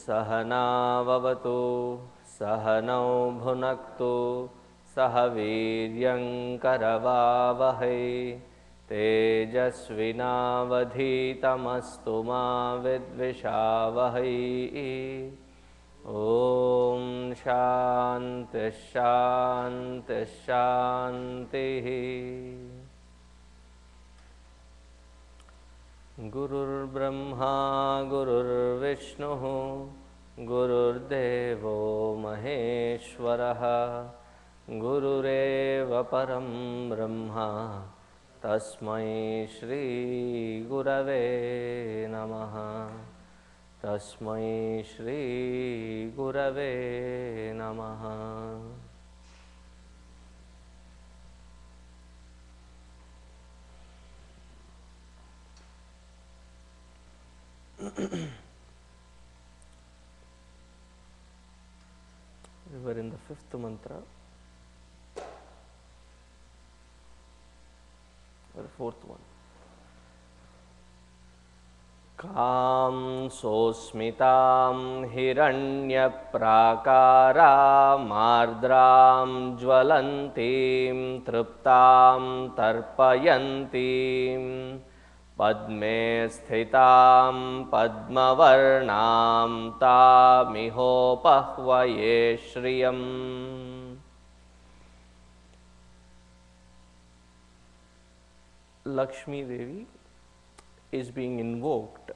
सहनाववतु सहनौ भुनक्तु सह वीर्यङ्करवावहै तेजस्विनावधीतमस्तु मा विद्विषावहै। ॐ शान्ति शान्ति शान्तिः। गुरुर्ब्रह्मा गुरुर्विष्णुः गुरुर्देवो महेश्वरः गुरुरेव परं ब्रह्मा तस्मै श्री गुरवे नमः। तस्मै श्री गुरवे नमः। We were in the fifth mantra or the fourth one. Kam sosmitam hiranyaprakaraam ardram jvalantim triptam tarpayantim padme sthitam padmavarnam tamihopahvaye shriyam. Lakshmi Devi is being invoked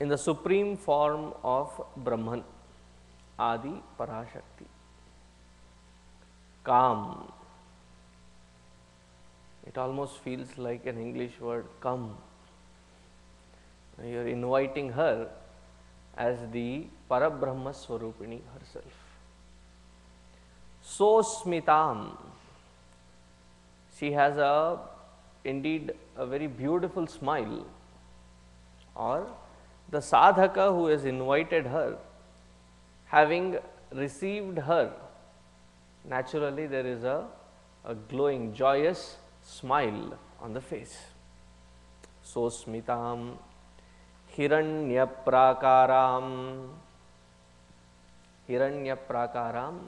in the supreme form of Brahman, Adi Parashakti. Kam. It almost feels like an English word, come. You are inviting her as the Parabrahma Swarupini herself. Sosmitam. She has indeed a very beautiful smile, or the sadhaka who has invited her, having received her, naturally there is a glowing, joyous smile on the face. Sosmitam hiranyaprakaram. Hiranyaprakaram,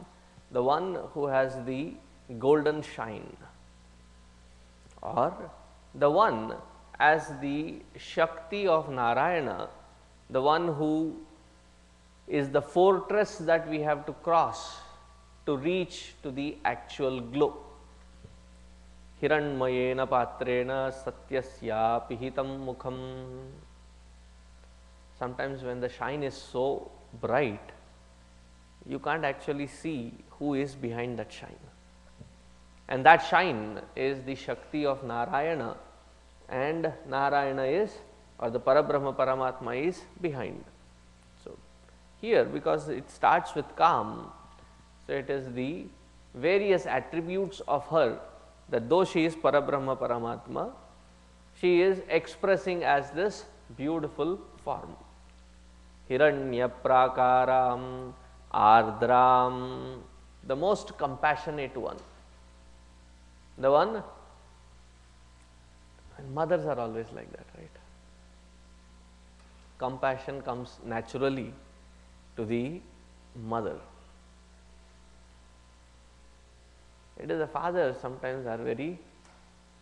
the one who has the golden shine, or the one as the Shakti of Narayana, the one who is the fortress that we have to cross to reach to the actual glow. Hiranmayena patrena satyasya pihitam mukham. Sometimes when the shine is so bright, you can't actually see who is behind that shine. And that shine is the Shakti of Narayana, and Narayana is, or the Parabrahma Paramatma is behind. So, here because it starts with Kam, so it is the various attributes of her, that though she is Parabrahma Paramatma, she is expressing as this beautiful form. Hiranyaprakaram Ardram, the most compassionate one. The one, and mothers are always like that, right? Compassion comes naturally to the mother. It is the fathers sometimes are very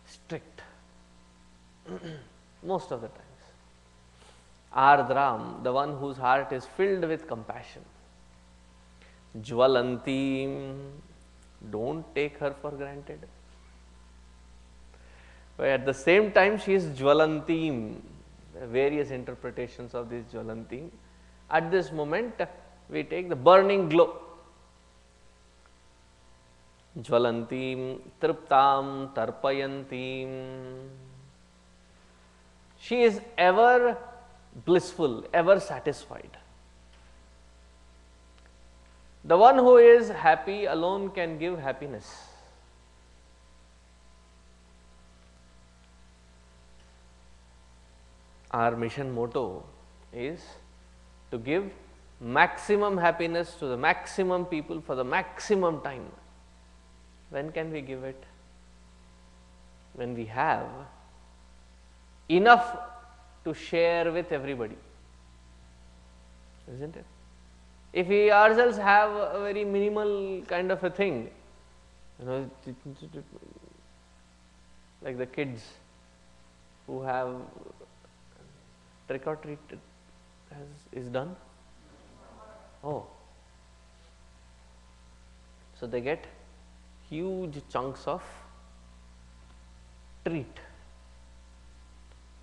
strict, most of the times. Ardram, the one whose heart is filled with compassion. Jvalantim, don't take her for granted. But at the same time, she is Jvalantim. Various interpretations of this Jvalantim. At this moment, we take the burning glow. Jvalantim, Triptam, Tarpayantim. She is ever blissful, ever satisfied. The one who is happy alone can give happiness. Our mission motto is to give maximum happiness to the maximum people for the maximum time. When can we give it? When we have enough to share with everybody. isn't it? If we ourselves have a very minimal kind of a thing, you know, like the kids who have trick or treat is done. Oh, so they get huge chunks of treat,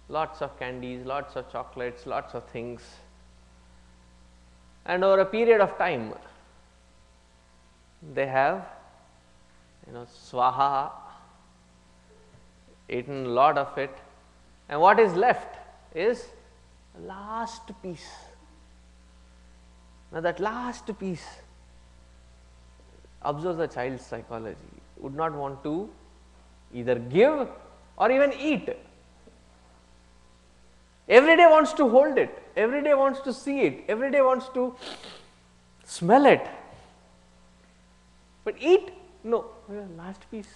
lots of candies, lots of chocolates, lots of things, and over a period of time they have, you know, swaha, eaten a lot of it, and what is left is the last piece. Now that last piece, observe the child's psychology, would not want to either give or even eat. Every day wants to hold it, every day wants to see it, every day wants to smell it. But eat? No, last piece.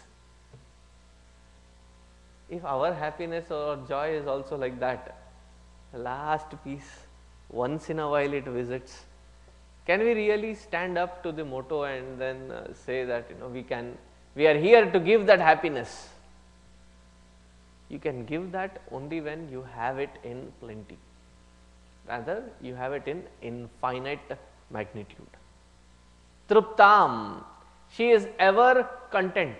If our happiness or joy is also like that, last piece, once in a while it visits, can we really stand up to the motto and then say that, you know, we are here to give that happiness? You can give that only when you have it in plenty, rather you have it in infinite magnitude. Truptam, she is ever content.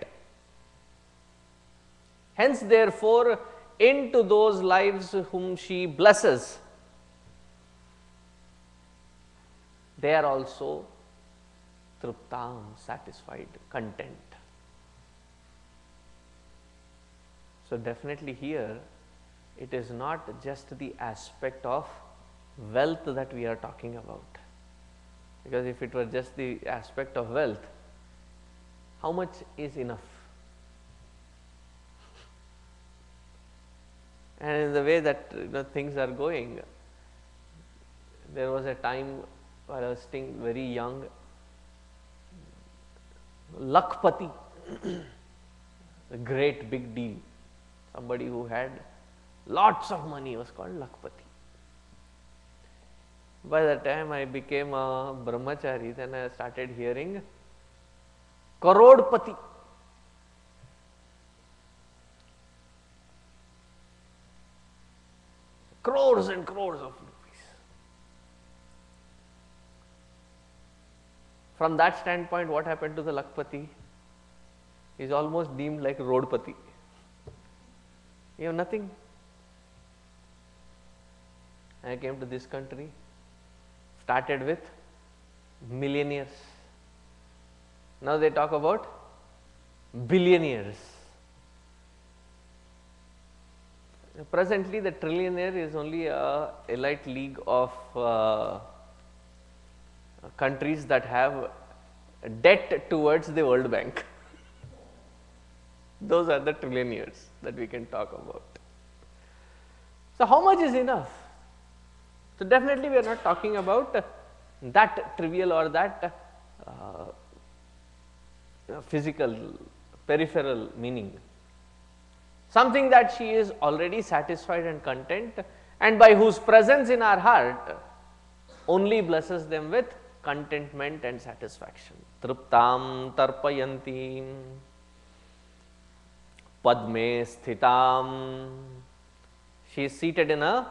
Hence, therefore, into those lives whom she blesses, they are also truptam, satisfied, content. So, definitely here it is not just the aspect of wealth that we are talking about, because if it were just the aspect of wealth, how much is enough? And in the way that, you know, things are going, there was a time while I was still very young, Lakpati, a great big deal. Somebody who had lots of money was called Lakpati. By the time I became a brahmachari, then I started hearing Karodpati. Crores and crores of rupees. From that standpoint, what happened to the Lakpati is almost deemed like Roadpati. You have nothing. I came to this country, started with millionaires. Now they talk about billionaires. Presently, the trillionaire is only a elite league of countries that have debt towards the World Bank. Those are the trillionaires that we can talk about. So, how much is enough? So, definitely we are not talking about that trivial or that physical, peripheral meaning. Something that she is already satisfied and content, and by whose presence in our heart only blesses them with contentment and satisfaction. Truptam tarpayanti padme sthitam. She is seated in a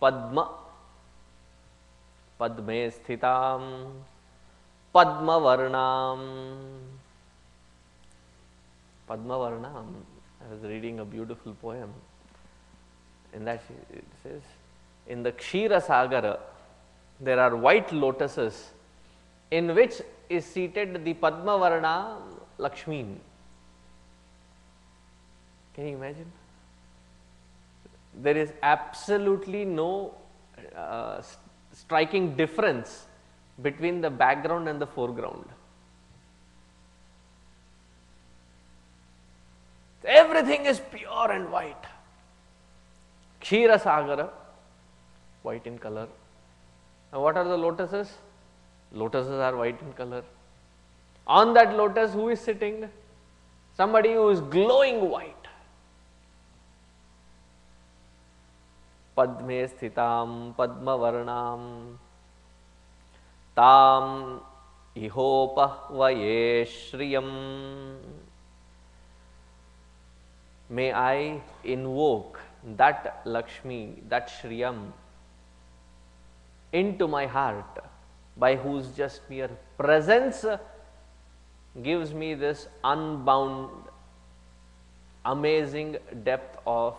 padma. Padme sthitam padma varnam. Padma varnam. I was reading a beautiful poem. In that it says, in the Kshira Sagara, there are white lotuses in which is seated the Padma Varna Lakshmi. Can you imagine? There is absolutely no striking difference between the background and the foreground. Everything is pure and white. Kshira Sagara, white in color. Now, what are the lotuses? Lotuses are white in color. On that lotus, who is sitting? Somebody who is glowing white. Padme sthitam padma varnam Tam ihopahvaye shriyam. May I invoke that Lakshmi, that Shriyam into my heart, by whose just mere presence gives me this unbound, amazing depth of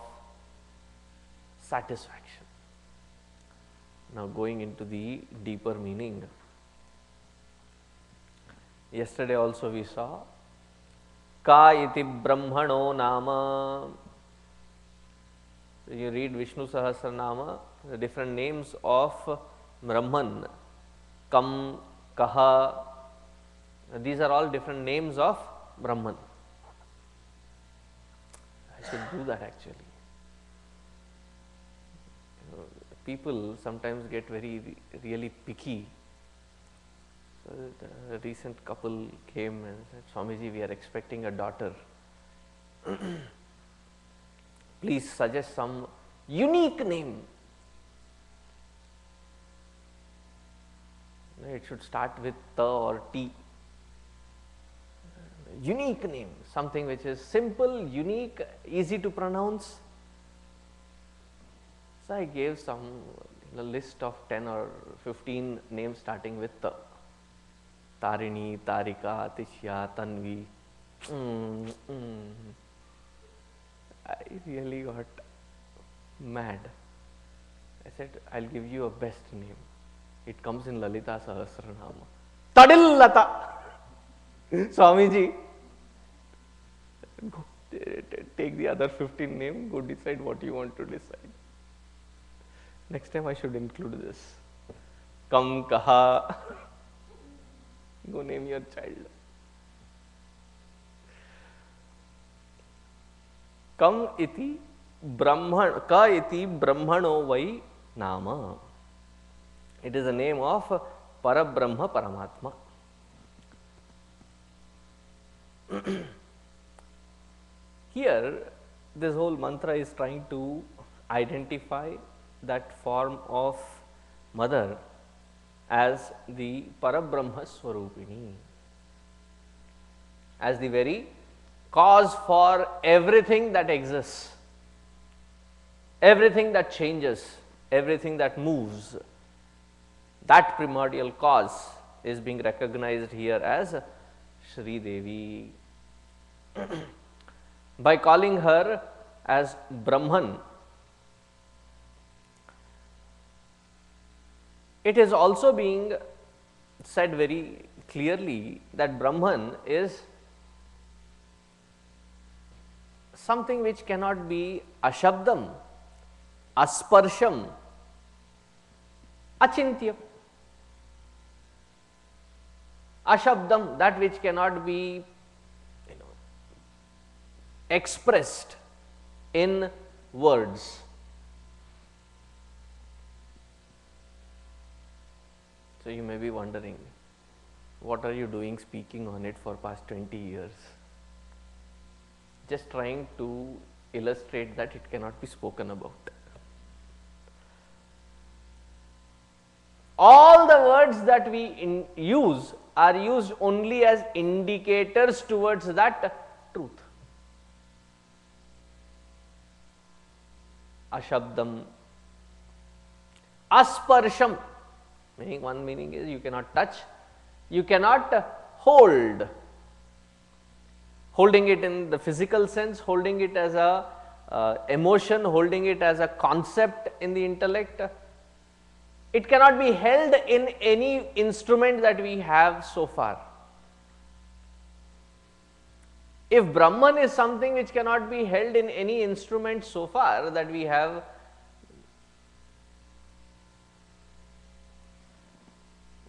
satisfaction. Now going into the deeper meaning. Yesterday also we saw Ka iti brahmano nama. So you read Vishnu Sahasranama, the different names of Brahman, Kam, Kaha, these are all different names of Brahman. I should do that actually. People sometimes get really picky. So a recent couple came and said, Swamiji, we are expecting a daughter. Please suggest some unique name. It should start with Ta or T. Unique name, something which is simple, unique, easy to pronounce. So I gave a list of 10 or 15 names starting with Ta. Tarini, Tarika, Tishya, Tanvi. I really got mad. I said, I'll give you a best name. It comes in Lalita Sahasranama. Tadillata. Swamiji, go take the other 15 names, go decide what you want to decide. Next time I should include this. Kam, Kaha. Go name your child. Kam iti brahman, ka iti brahmano vai nama. It is the name of Parabrahma Paramatma. Here, this whole mantra is trying to identify that form of mother as the Parabrahma Swarupini, as the very cause for everything that exists, everything that changes, everything that moves. That primordial cause is being recognized here as Sree Devi. By calling her as Brahman, it is also being said very clearly that Brahman is something which cannot be ashabdam, asparsham, achintyam. Ashabdam, that which cannot be expressed in words. So you may be wondering, what are you doing speaking on it for past 20 years? Just trying to illustrate that it cannot be spoken about. All the words that we use are used only as indicators towards that truth. Ashabdam, asparsham, meaning one meaning is you cannot touch, you cannot hold. Holding it in the physical sense, holding it as a emotion, holding it as a concept in the intellect. It cannot be held in any instrument that we have so far. If Brahman is something which cannot be held in any instrument so far that we have,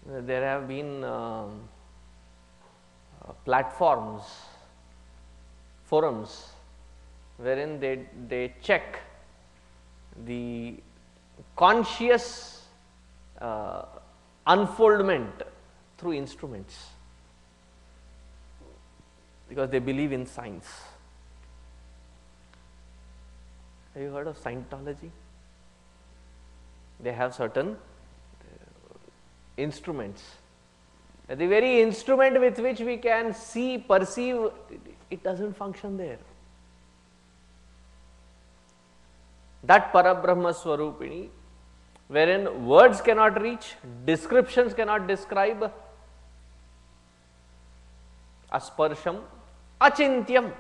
there have been platforms, forums, wherein they check the conscious unfoldment through instruments, because they believe in science. Have you heard of Scientology? They have certain instruments. The very instrument with which we can see, perceive, it doesn't function there. That Parabrahma Swarupini, wherein words cannot reach, descriptions cannot describe, asparsham, achintyam.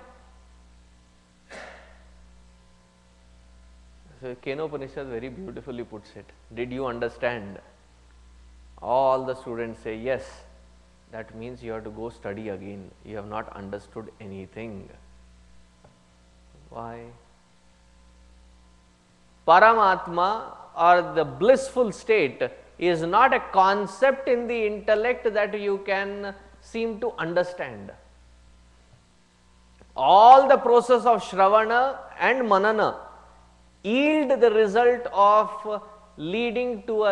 So Kenopanishad very beautifully puts it. Did you understand? All the students say yes. That means you have to go study again. You have not understood anything. Why? Paramatma, or the blissful state, is not a concept in the intellect that you can seem to understand. All the process of Shravana and Manana yield the result of leading to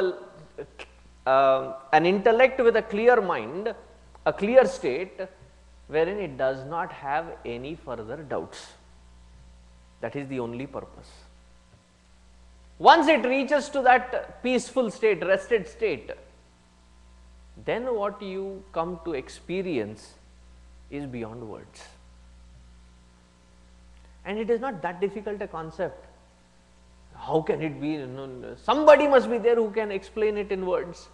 an intellect with a clear mind, a clear state, wherein it does not have any further doubts. That is the only purpose. Once it reaches to that peaceful state, rested state, then what you come to experience is beyond words. And it is not that difficult a concept. How can it be? Somebody must be there who can explain it in words.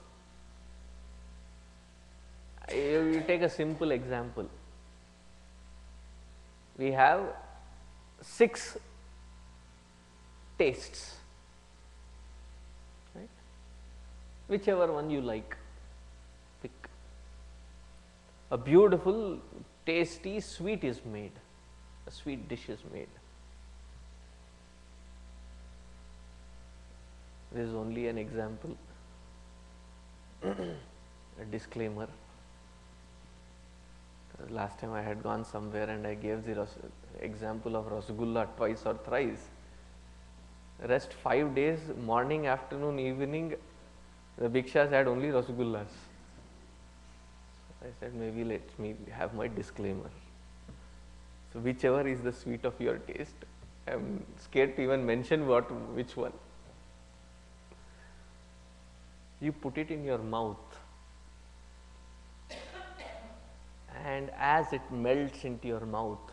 You take a simple example. We have 6 tastes, right? Whichever one you like, pick. A beautiful, tasty sweet is made. A sweet dish is made. This is only an example, a disclaimer. Last time I had gone somewhere and I gave the example of Rasgulla twice or thrice. Rest 5 days, morning, afternoon, evening, the bhikshas had only Rasgullas. So I said, maybe let me have my disclaimer. So whichever is the sweet of your taste, I am scared to even mention which one. You put it in your mouth, and as it melts into your mouth,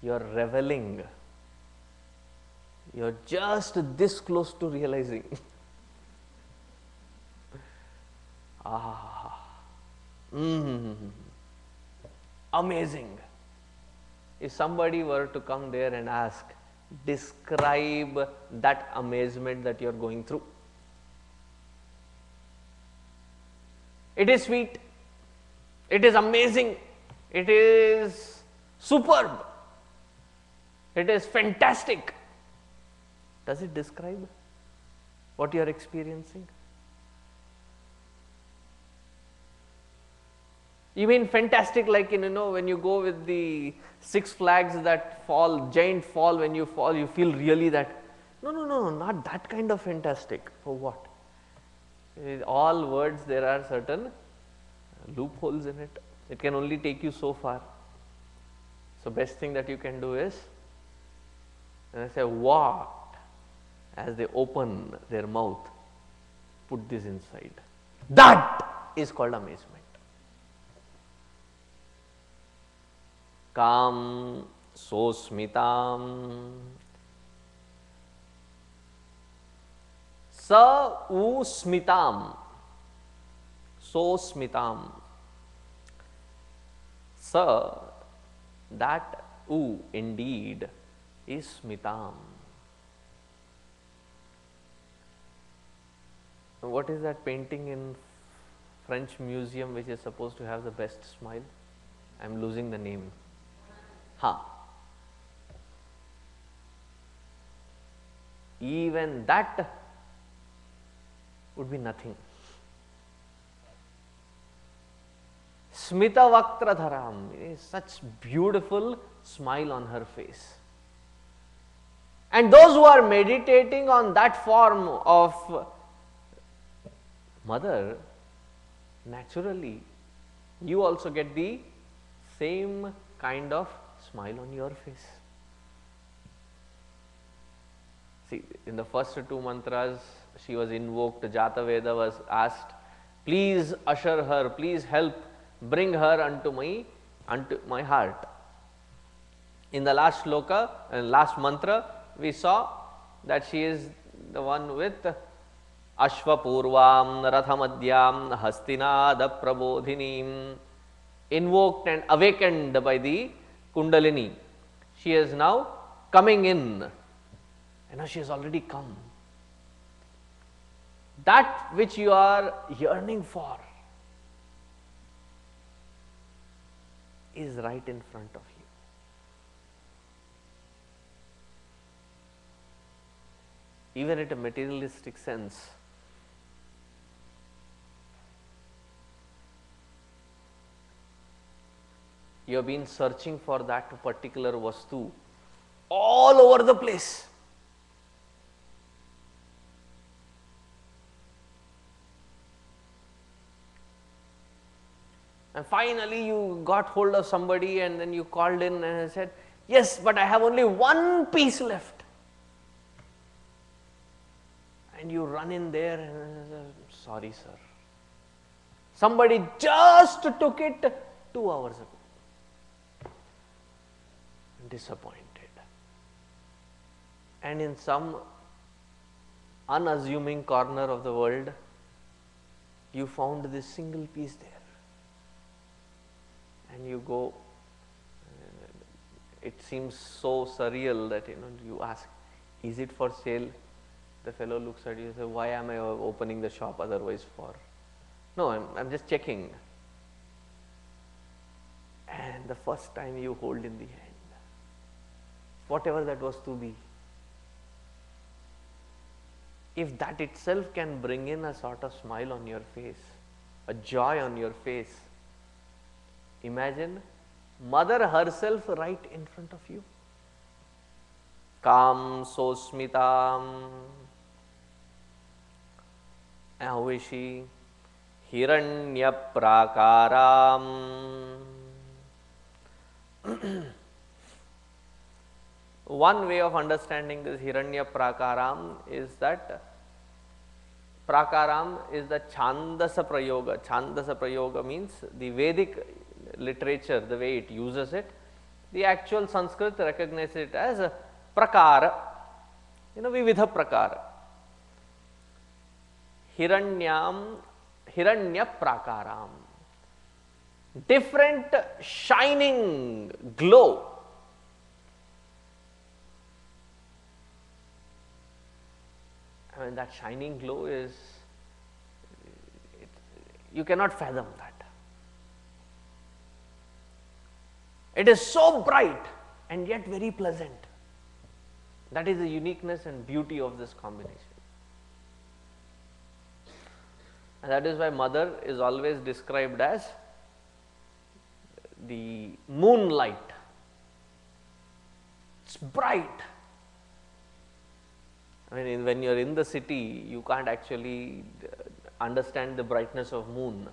you are reveling. You are just this close to realizing. Amazing. If somebody were to come there and ask, describe that amazement that you are going through. It is sweet, it is amazing, it is superb, it is fantastic. Does it describe what you are experiencing? You mean fantastic like when you go with the Six Flags that fall, giant fall, when you fall you feel really that, no, not that kind of fantastic. For what? All words, there are certain loopholes in it. It can only take you so far. So best thing that you can do is, and I say what, as they open their mouth, put this inside. That is called amazement. Kam sosmitam sa u smitam. So smitam. Sa, that u indeed is smitam. What is that painting in French museum which is supposed to have the best smile? I am losing the name. Even that would be nothing. Smita Vaktra Dharam, such beautiful smile on her face. And those who are meditating on that form of mother, naturally, you also get the same kind of smile on your face. See, in the first 2 mantras, she was invoked, Jata Veda was asked, Please usher her, please help bring her unto my heart. In the last shloka and last mantra, we saw that she is the one with Ashvapurvam Rathamadhyam Hastinada Prabodhinim, invoked and awakened by the Kundalini. She is now coming in, and now she has already come. That which you are yearning for is right in front of you. Even at a materialistic sense, you have been searching for that particular vastu all over the place. And finally you got hold of somebody, and then you called in and said, yes, but I have only one piece left. And you run in there and say, sorry sir, somebody just took it 2 hours ago. Disappointed. And in some unassuming corner of the world, you found this single piece there. And you go, it seems so surreal that you ask, is it for sale? The fellow looks at you and says, why am I opening the shop otherwise for? No, I'm just checking. And the first time you hold in the hand, whatever that was to be, if that itself can bring in a sort of smile on your face, a joy on your face, imagine mother herself right in front of you. Kam sosmitam. And how is she? Hiranya prakaram. One way of understanding this Hiranya prakaram is that prakaram is the Chandasa prayoga. Chandasa prayoga means the Vedic literature, the way it uses it. The actual Sanskrit recognizes it as a prakara, vividha prakara. Hiranya prakaram. Different shining glow. I mean, that shining glow is, you cannot fathom that. It is so bright and yet very pleasant. That is the uniqueness and beauty of this combination. And that is why mother is always described as the moonlight. It's bright. I mean, when you are in the city, you can't actually understand the brightness of moon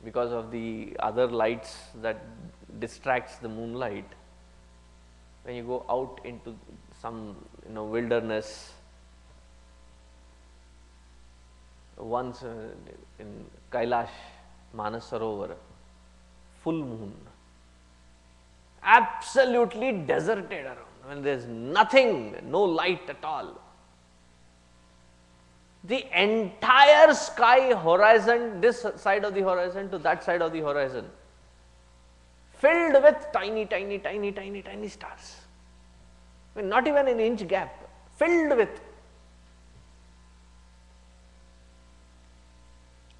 because of the other lights that distracts the moonlight. When you go out into some wilderness, once in Kailash, Manas Sarovar, full moon, absolutely deserted around. When there is nothing, no light at all. The entire sky horizon, this side of the horizon to that side of the horizon, filled with tiny stars. I mean, not even an inch gap, filled with.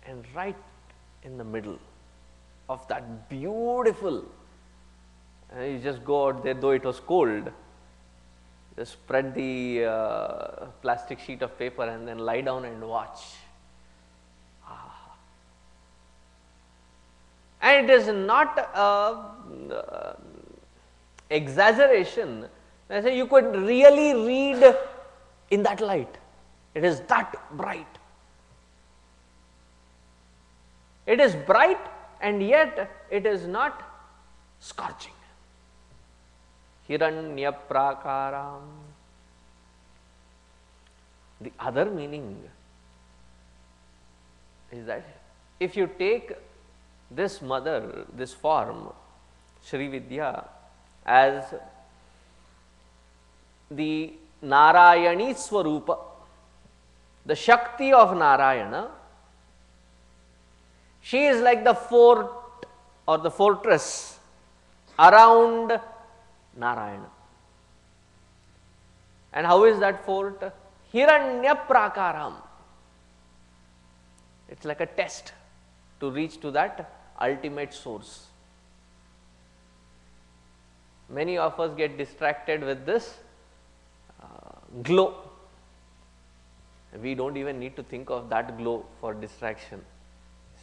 And right in the middle of that beautiful, you just go out there, though it was cold, just spread the plastic sheet of paper and then lie down and watch. And it is not exaggeration. I say you could really read in that light. It is that bright. It is bright and yet it is not scorching. Hiranya prakaram. The other meaning is that if you take this mother, this form, Sree Vidya, as the Narayani Swarupa, the Shakti of Narayana, she is like the fort or the fortress around Narayana. And how is that fort? Hiranya Prakaram. It is like a test to reach to that ultimate source. Many of us get distracted with this glow. We do not even need to think of that glow for distraction.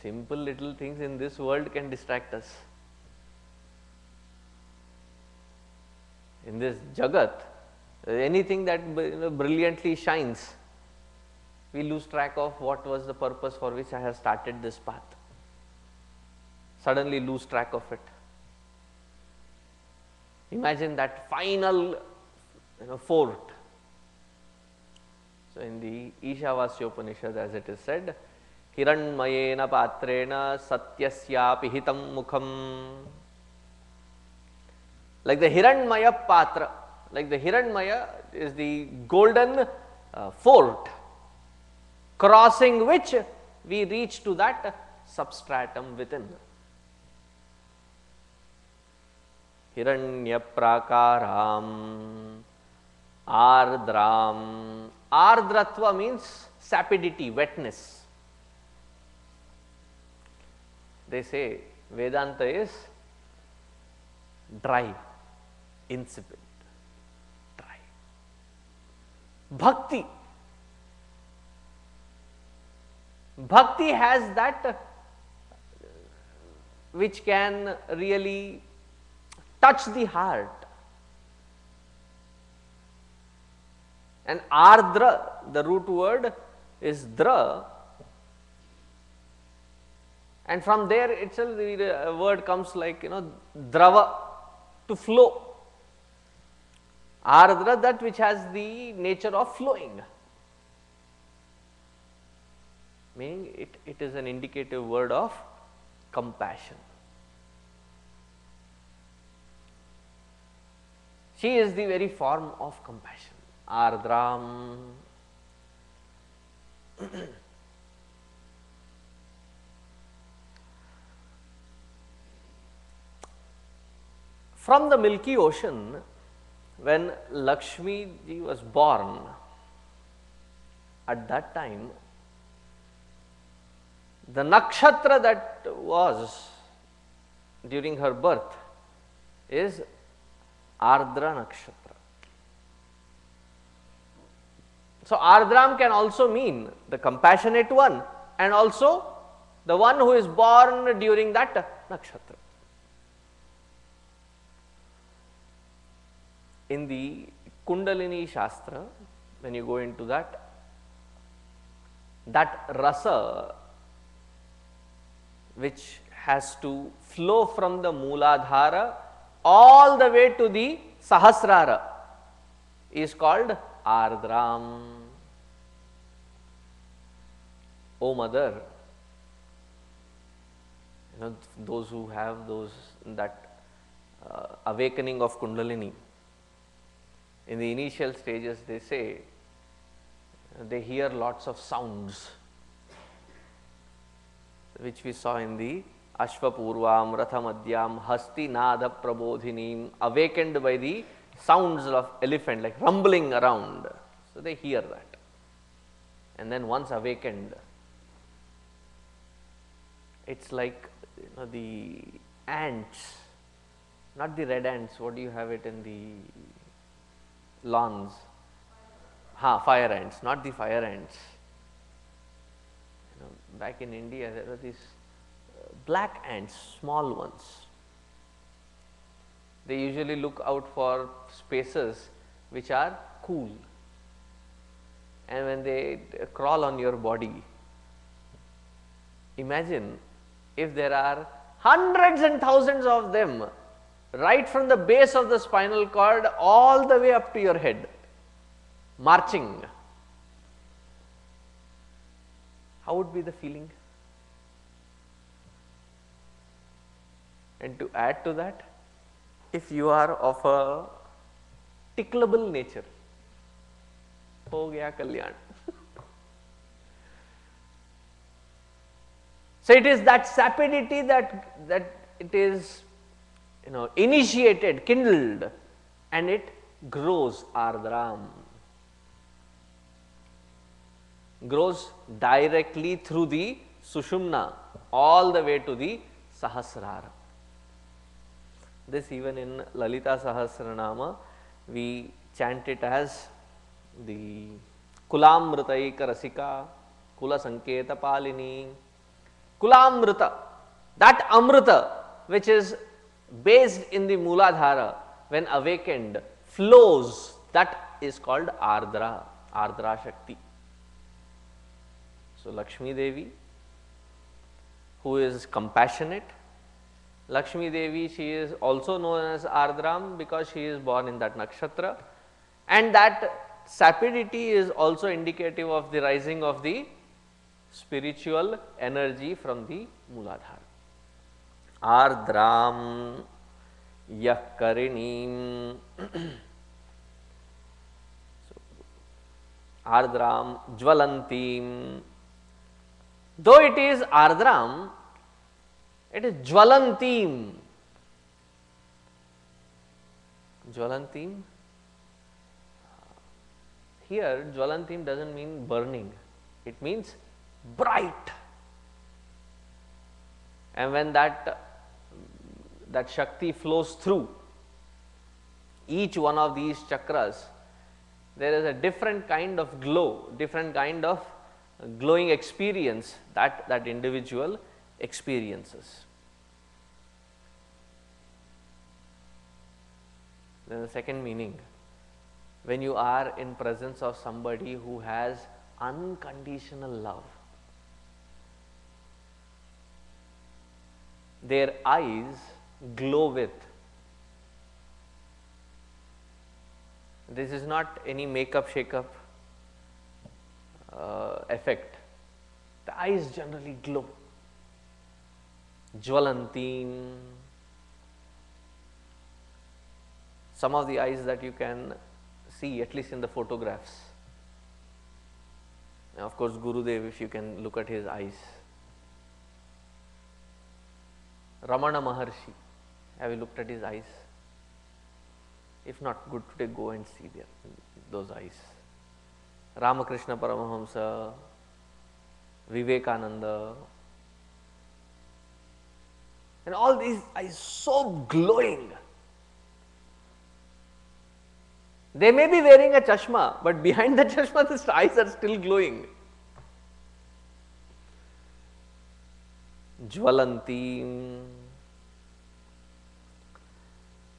Simple little things in this world can distract us. In this Jagat, anything that brilliantly shines, we lose track of what was the purpose for which I have started this path. Suddenly lose track of it. Imagine that final fort. So in the Ishavasyopanishad, as it is said, Hiranmayena patrena satyasyapi hitam mukham. Like the Hiranmaya patra, like the Hiranmaya is the golden fort, crossing which we reach to that substratum within. Hiranya prakaram ardram. Ardratva means sapidity, wetness. They say Vedanta is dry, insipid, dry. Bhakti. Bhakti has that which can really touch the heart. And ardra, the root word is dra, and from there itself the word comes like drava, to flow. Ardra, that which has the nature of flowing, meaning it is an indicative word of compassion. She is the very form of compassion. Ardram. From the Milky Ocean, when Lakshmi ji was born, at that time, the nakshatra that was during her birth is Ardra nakshatra. So Ardram can also mean the compassionate one and also the one who is born during that nakshatra. In the Kundalini Shastra, when you go into that rasa which has to flow from the Mooladhara all the way to the Sahasrara is called Ardram. O mother, those who have that awakening of Kundalini, in the initial stages they say they hear lots of sounds, which we saw in the Ashvapurvam, Rathamadhyam, Hasti Nada Prabodhinim, awakened by the sounds of elephant like rumbling around. So they hear that, and then once awakened, it's like the ants, not the red ants. What do you have it in the lawns? Fire ants, not the fire ants. Back in India, there are these black ants, small ones. They usually look out for spaces which are cool, and when they crawl on your body, imagine if there are hundreds and thousands of them right from the base of the spinal cord all the way up to your head, marching. How would be the feeling? And to add to that, if you are of a tickleable nature, ho gaya kalyan. So it is that sapidity that it is, initiated, kindled, and it grows ardram. Grows directly through the sushumna all the way to the sahasrara. This even in Lalita Sahasranama we chant it as the Kulamritaika Rasika, Kula Sanketa Palini, Kulamrita, that Amrita which is based in the Mooladhara when awakened flows, that is called Ardra, Ardra Shakti. So Lakshmi Devi, who is compassionate, Lakshmi Devi, she is also known as Ardram because she is born in that nakshatra, and that sapidity is also indicative of the rising of the spiritual energy from the Mooladhara. Ardram Yakarinim. So, Ardram Jvalantim. Though it is Ardram, it is Jvalantim. Jvalantim. Here, Jvalantim doesn't mean burning, it means bright. And when that Shakti flows through each one of these chakras, there is a different kind of glow, different kind of glowing experience that individual experiences. Then the second meaning, when you are in presence of somebody who has unconditional love, their eyes glow with. This is not any makeup shake-up effect. The eyes generally glow. Jvalantim. Some of the eyes that you can see, at least in the photographs. Now, of course, Gurudev, if you can look at his eyes. Ramana Maharshi, have you looked at his eyes? If not, good today, go and see those eyes. Ramakrishna Paramahamsa, Vivekananda, and all these eyes so glowing. They may be wearing a chashma, but behind the chashma the eyes are still glowing. Jvalantim,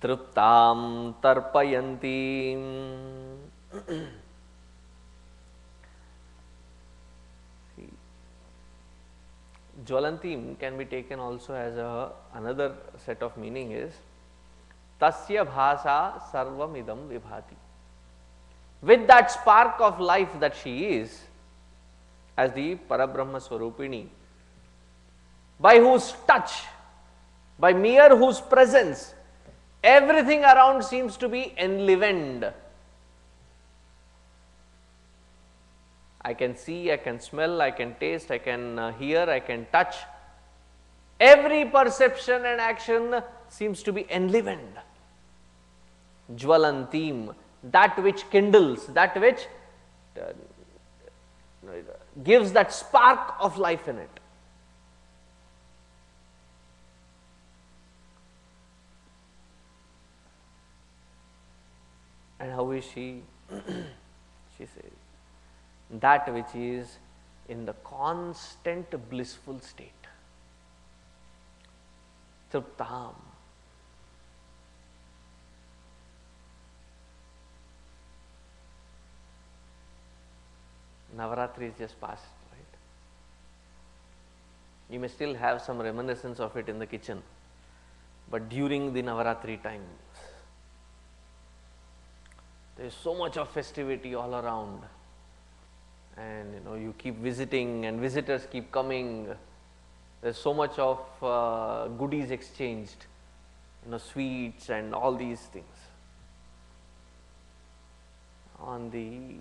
Triptam Tarpayantim. Jvalantim can be taken also as another set of meaning is Tasya Bhasa Sarvam Idam Vibhati. With that spark of life that she is, as the Parabrahma Swarupini, by whose touch, by mere whose presence, everything around seems to be enlivened. I can see, I can smell, I can taste, I can hear, I can touch. Every perception and action seems to be enlivened. Jvalantim, that which kindles, that which gives that spark of life in it. And how is she? She says, that which is in the constant blissful state. Triptam. Navaratri is just past, right? You may still have some reminiscence of it in the kitchen, but during the Navaratri time, there is so much of festivity all around, and you keep visiting and visitors keep coming. There is so much of goodies exchanged. sweets and all these things. On the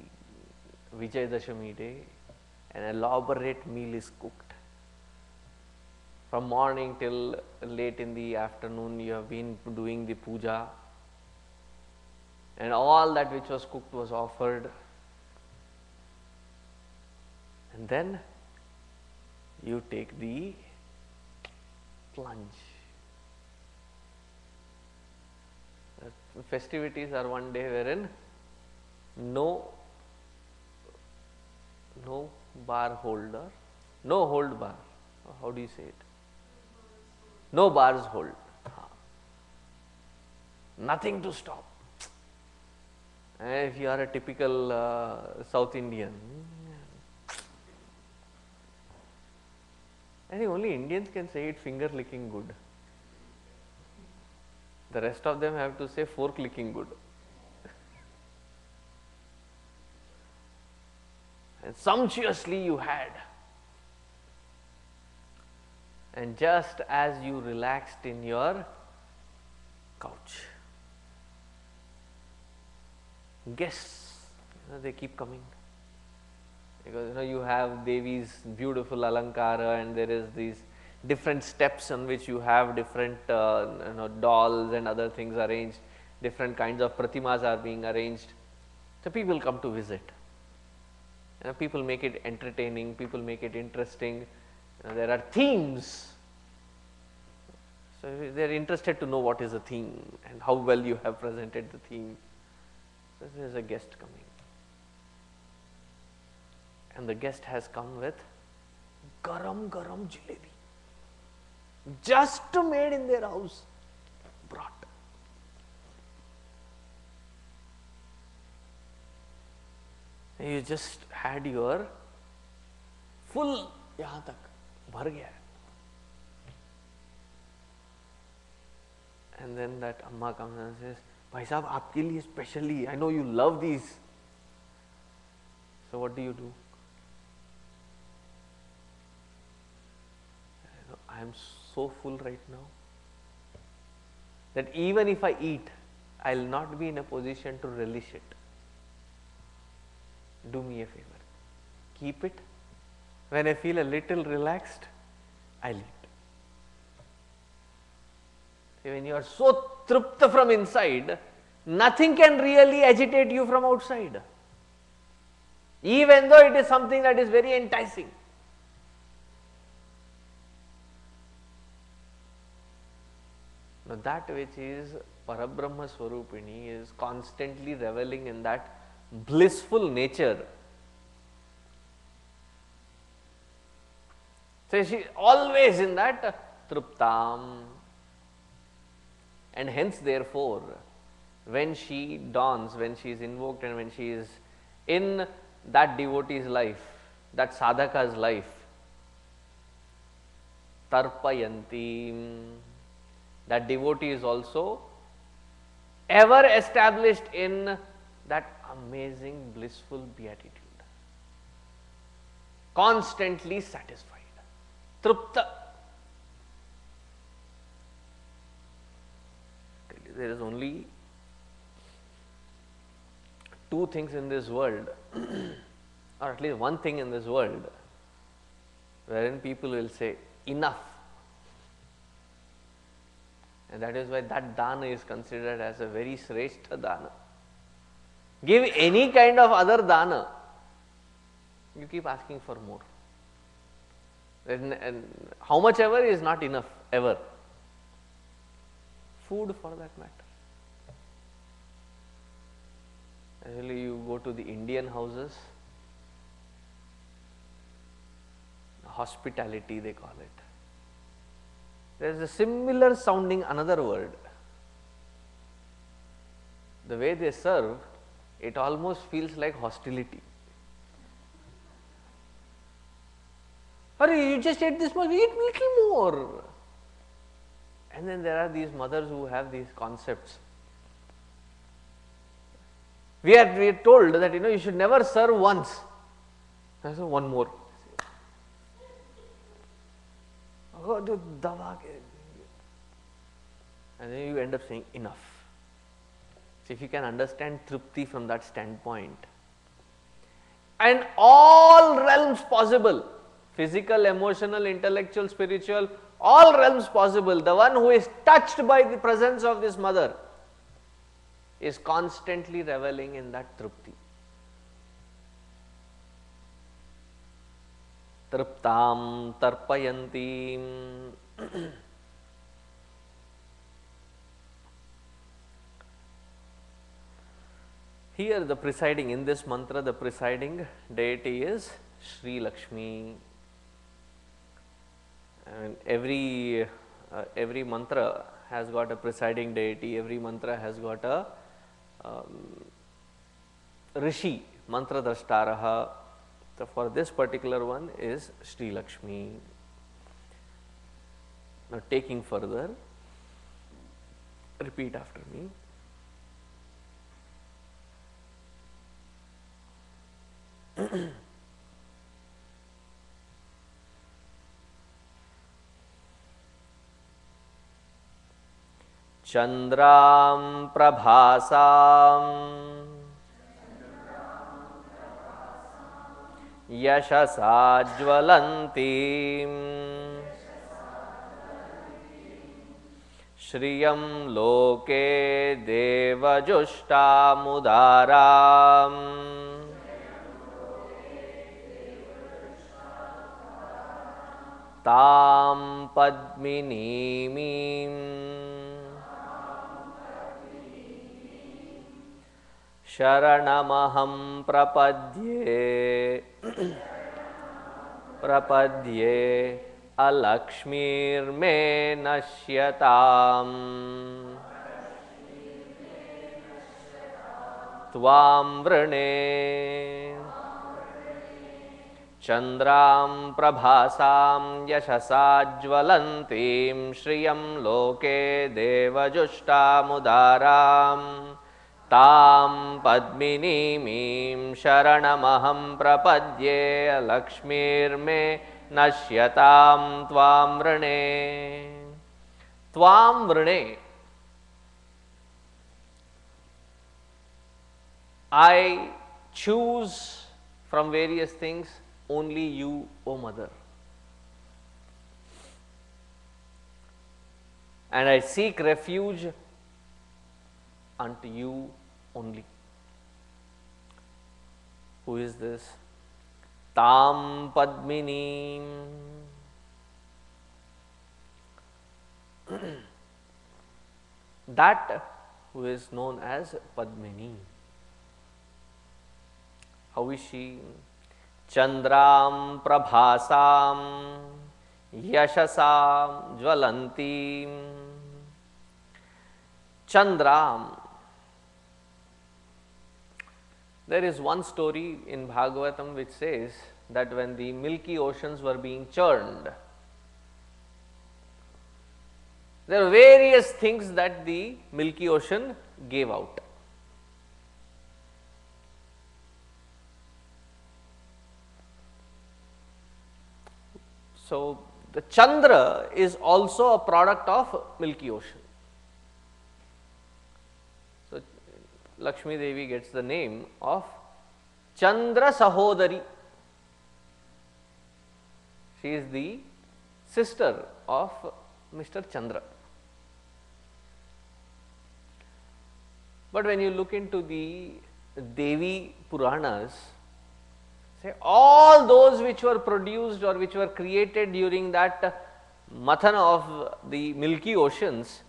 Vijayadashami day, an elaborate meal is cooked. From morning till late in the afternoon, you have been doing the puja, and all that which was cooked was offered. And then you take the plunge. The festivities are one day wherein no bar holder, no hold bar. How do you say it? No bars hold. Nothing to stop. And if you are a typical South Indian, I think only Indians can say it finger licking good. The rest of them have to say fork licking good. And sumptuously you had. And just as you relaxed in your couch, guests, they keep coming. Because you have Devi's beautiful alankara, and there is these different steps on which you have different dolls and other things arranged. Different kinds of pratimas are being arranged. So people come to visit. People make it entertaining. People make it interesting. There are themes. So they are interested to know what is the theme and how well you have presented the theme. So there is a guest coming. And the guest has come with garam jalebi, just made in their house, brought. You just had your full, yahan tak bhar gaya. And then that amma comes and says, Bhai sahab, aapke liye specially, I know you love these. So what do? I am so full right now that even if I eat, I will not be in a position to relish it. Do me a favor, keep it. When I feel a little relaxed, I will eat. See, when you are so trupta from inside, nothing can really agitate you from outside, even though it is something that is very enticing. Now that which is Parabrahma Swarupini is constantly reveling in that blissful nature. So she is always in that truptam, and hence therefore when she dawns, when she is invoked and when she is in that devotee's life, that sadhaka's life, tarpayanti, that devotee is also ever established in that amazing blissful beatitude, constantly satisfied, trupta. There is only two things in this world, or at least one thing in this world, wherein people will say enough. And that is why that dana is considered as a very shrestha dana. Give any kind of other dana, you keep asking for more. And how much ever is not enough, ever. Food for that matter. Actually, you go to the Indian houses, hospitality they call it. There is a similar sounding another word. The way they serve, it almost feels like hostility. Hurry, you just ate this much, eat little more. And then there are these mothers who have these concepts. We are told that you should never serve once. So one more. and then you end up saying enough. So, if you can understand tripti from that standpoint, and all realms possible, physical, emotional, intellectual, spiritual, all realms possible, the one who is touched by the presence of this mother is constantly reveling in that tripti. Triptam tarpayantim. Here the presiding, in this mantra, the presiding deity is Sree Lakshmi. And every mantra has got a presiding deity, every mantra has got a Rishi, mantra drashtaraha. So, for this particular one is Sree Lakshmi. Now, taking further, repeat after me. Chandram prabhasam yashasa jvalantim shriyam loke devajushtamudaram tam padminimim sharanamaham prapadye alakshmir me nashyatam tvam vrane chandram prabhasam yashasa jvalantim shriyam loke devajushtamudaram tam padminimim sharanamaham prapadye lakshmir me nashyatam tvam vrane. Tvam vrane. I choose from various things only you, O Mother, and I seek refuge unto you only. Who is this? Tam Padmini. That who is known as Padmini. How is she? Chandram Prabhasam Yashasam Jvalantim. Chandram. There is one story in Bhagavatam which says that when the milky oceans were being churned, there are various things that the milky ocean gave out. So, the Chandra is also a product of milky ocean. So, Lakshmi Devi gets the name of Chandra Sahodari. She is the sister of Mr. Chandra. But when you look into the Devi Puranas, say all those which were produced or which were created during that mathana of the milky oceans,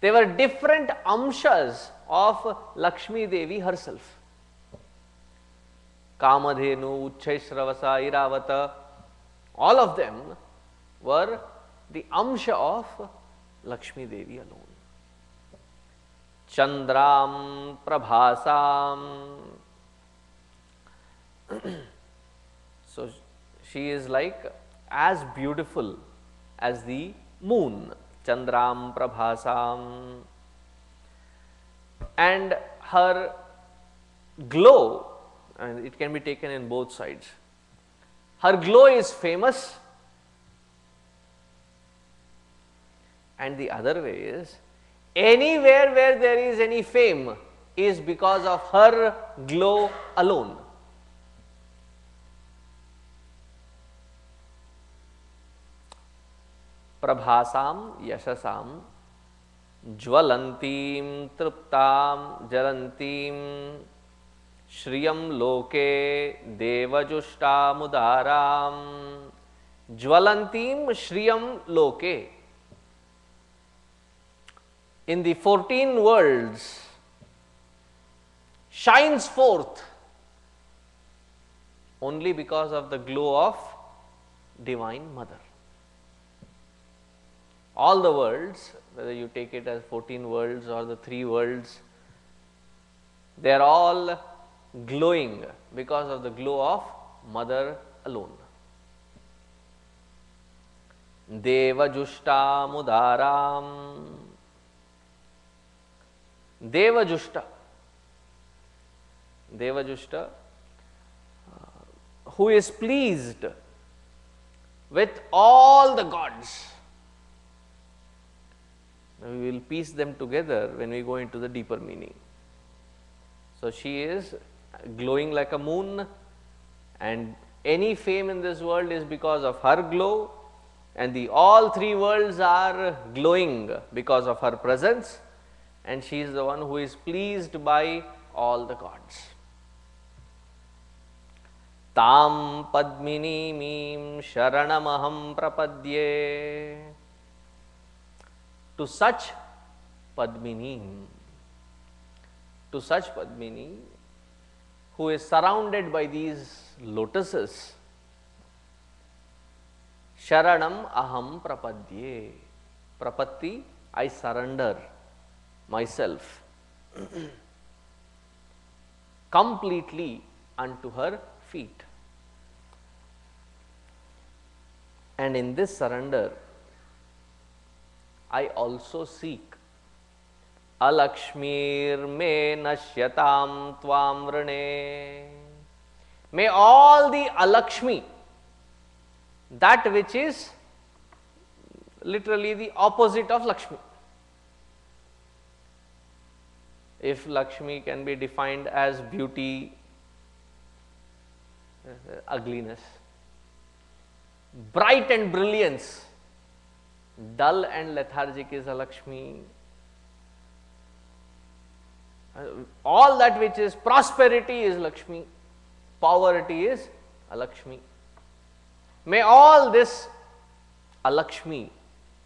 they were different amshas of Lakshmi Devi herself. Kamadhenu, Uchchaishravasa, Iravata, all of them were the amsha of Lakshmi Devi alone. Chandram Prabhasam. So, she is like as beautiful as the moon. Chandram Prabhasam. And her glow, and it can be taken in both sides. Her glow is famous, and the other way is Anywhere where there is any fame is because of her glow alone. Prabhasam yashasam ज्वलंतीम तृप्ताम जलंतीम श्रियम लोके देवजुष्टामुदाराम ज्वलंतीम श्रियम लोके. In the 14 worlds shines forth only because of the glow of Divine Mother. All the worlds, whether you take it as 14 worlds or the 3 worlds, they are all glowing because of the glow of Mother alone. Devajushtamudaram. Devajushta. Devajushta, who is pleased with all the gods. We will piece them together when we go into the deeper meaning. So she is glowing like a moon, and any fame in this world is because of her glow, and all 3 worlds are glowing because of her presence, and she is the one who is pleased by all the gods. Tam padminimim sharanamaham prapadye. To such Padmini, who is surrounded by these lotuses, Sharanam aham prapadye. Prapatti, I surrender myself completely unto her feet. And in this surrender, I also seek Alakshmir me nashyatam tvam vrane. May all the Alakshmi, that which is literally the opposite of Lakshmi. If Lakshmi can be defined as beauty, ugliness, bright and brilliance, dull and lethargic is a Lakshmi. All that which is prosperity is Lakshmi, poverty is a Lakshmi. May all this Alakshmi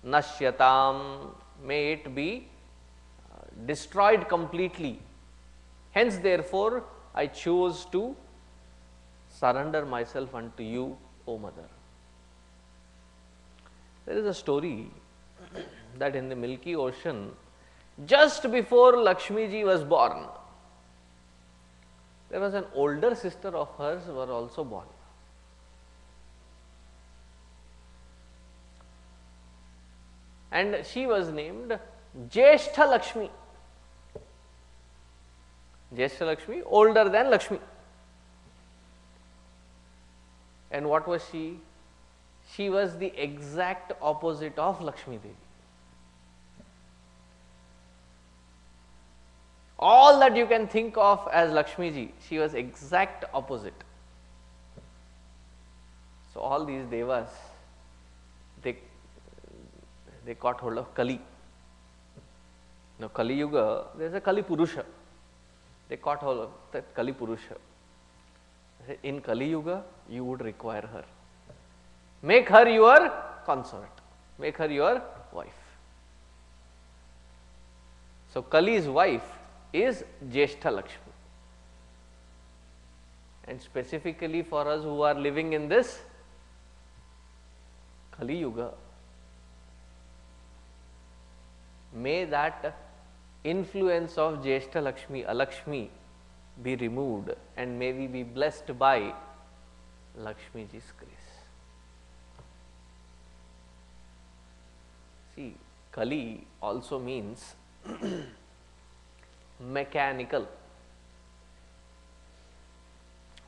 nashyatam, may it be destroyed completely. Hence, therefore, I choose to surrender myself unto you, O Mother. There is a story that in the Milky Ocean, just before Lakshmi ji was born, there was an older sister of hers who was also born. And she was named Jyeshtha Lakshmi. Jyeshtha Lakshmi, older than Lakshmi. And what was she? She was the exact opposite of Lakshmi Devi. All that you can think of as Lakshmi ji, she was exact opposite. So all these devas, they caught hold of Kali. Now Kali Yuga, there is a Kali Purusha. They caught hold of that Kali Purusha. In Kali Yuga, you would require her. Make her your consort. Make her your wife. So Kali's wife is Jyeshtha Lakshmi. And specifically for us who are living in this Kali Yuga, may that influence of Jyeshtha Lakshmi, Alakshmi, be removed, and may we be blessed by Lakshmi ji's grace. See, Kali also means mechanical.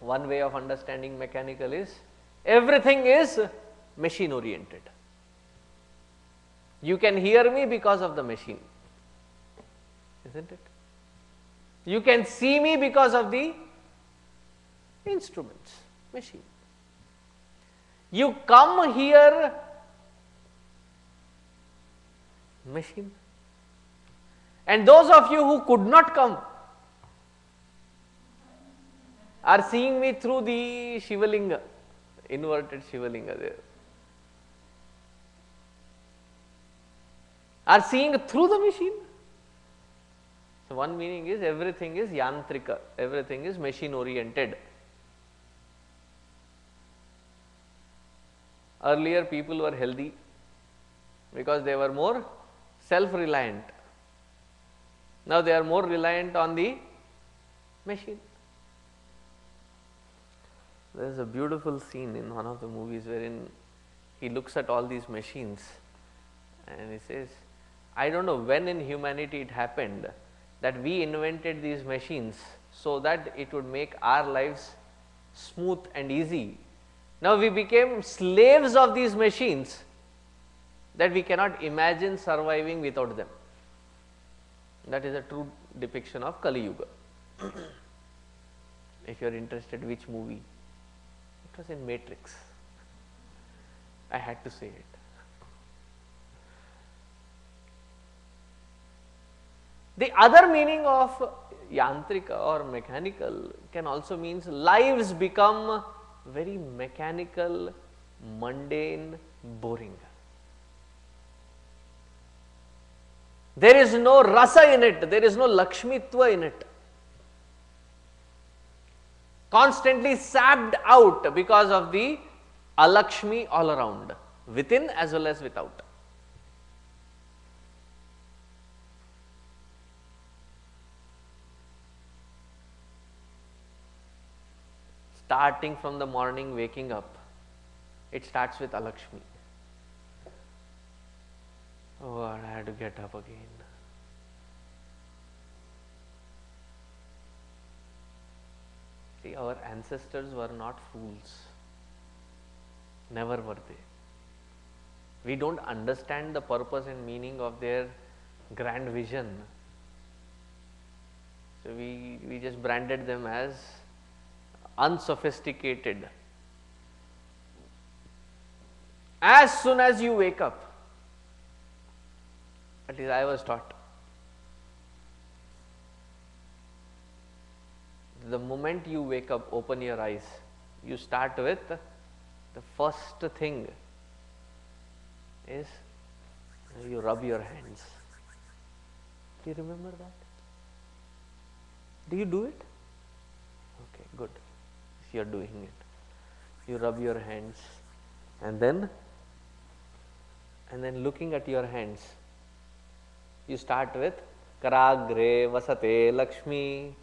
One way of understanding mechanical is everything is machine oriented. You can hear me because of the machine. isn't it? You can see me because of the instruments, machine. You come here, machine. And those of you who could not come are seeing me through the Shivalinga, inverted Shivalinga there. Are seeing through the machine. So, one meaning is everything is yantrika, everything is machine oriented. Earlier people were healthy because they were more self-reliant. Now they are more reliant on the machine. There is a beautiful scene in one of the movies wherein he looks at all these machines and he says, I don't know when in humanity it happened that we invented these machines so that it would make our lives smooth and easy. Now we became slaves of these machines that we cannot imagine surviving without them. That is a true depiction of Kali Yuga. If you are interested which movie, it was in Matrix. I had to say it. The other meaning of yantrika or mechanical can also means lives become very mechanical, mundane, boring. There is no rasa in it, there is no lakshmitva in it. Constantly sapped out because of the alakshmi all around, within as well as without. Starting from the morning waking up, it starts with alakshmi. Oh, I had to get up again. See, our ancestors were not fools. Never were they. We don't understand the purpose and meaning of their grand vision. So we just branded them as unsophisticated. As soon as you wake up, at least I was taught, the moment you wake up, open your eyes, you start with the first thing is you rub your hands. Do you remember that? Do you do it? Okay, good. If you are doing it, you rub your hands and then looking at your hands, you start with Karagre Vasate Lakshmi.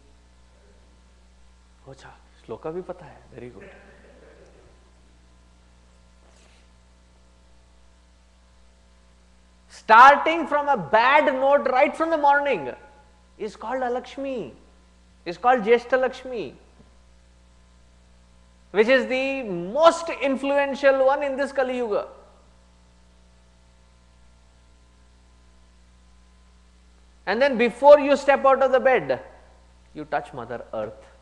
अच्छा, श्लोका भी पता है, very good. Starting from a bad note right from the morning is called Alakshmi, is called Jyeshta Lakshmi, which is the most influential one in this Kali Yuga. And then before you step out of the bed, you touch Mother Earth.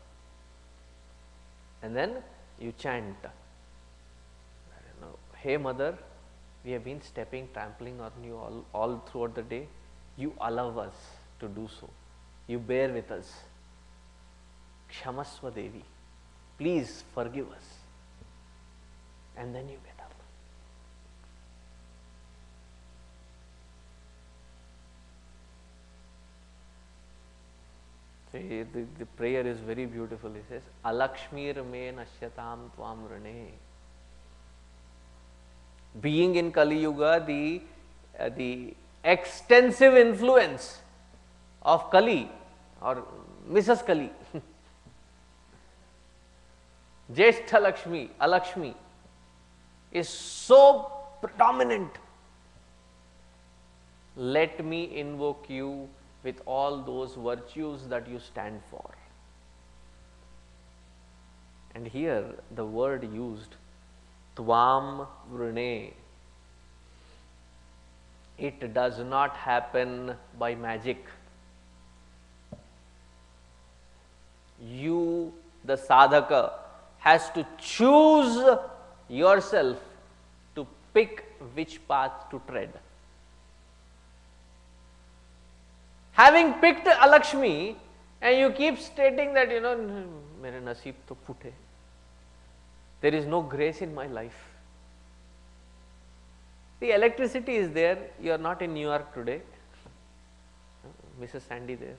And then you chant, Hey Mother, we have been stepping, trampling on you all throughout the day. You allow us to do so. You bear with us. Kshamasva Devi, please forgive us. And then you get up. The prayer is very beautiful. It says, Alakshmir me nashyatam tvam rane. Being in Kali Yuga, the extensive influence of Kali or Mrs. Kali, Jyeshtha Lakshmi, Alakshmi, is so predominant. Let me invoke you with all those virtues that you stand for. And here the word used, Tvam Vrune, it does not happen by magic. You, the sadhaka, has to choose yourself to pick which path to tread. Having picked Alakshmi, and you keep stating that, mere naseeb to phute. There is no grace in my life. The electricity is there. You are not in New York today. Mrs. Sandy there.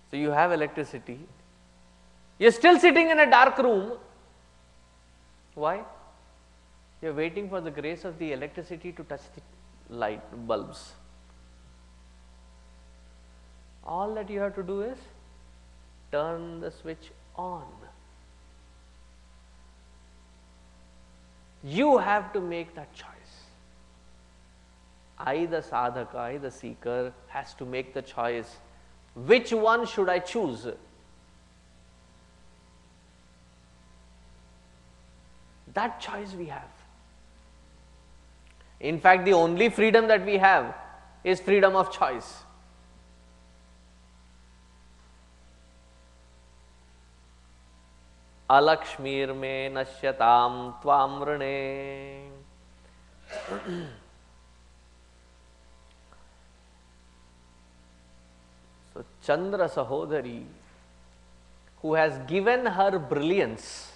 So you have electricity. You are still sitting in a dark room. Why? You are waiting for the grace of the electricity to touch the light bulbs. All that you have to do is turn the switch on. You have to make that choice. I, the sadhaka, I, the seeker, has to make the choice. Which one should I choose? That choice we have. In fact, the only freedom that we have is freedom of choice. Alakshmir me nashyatam tvam rane. So, Chandra Sahodari, who has given her brilliance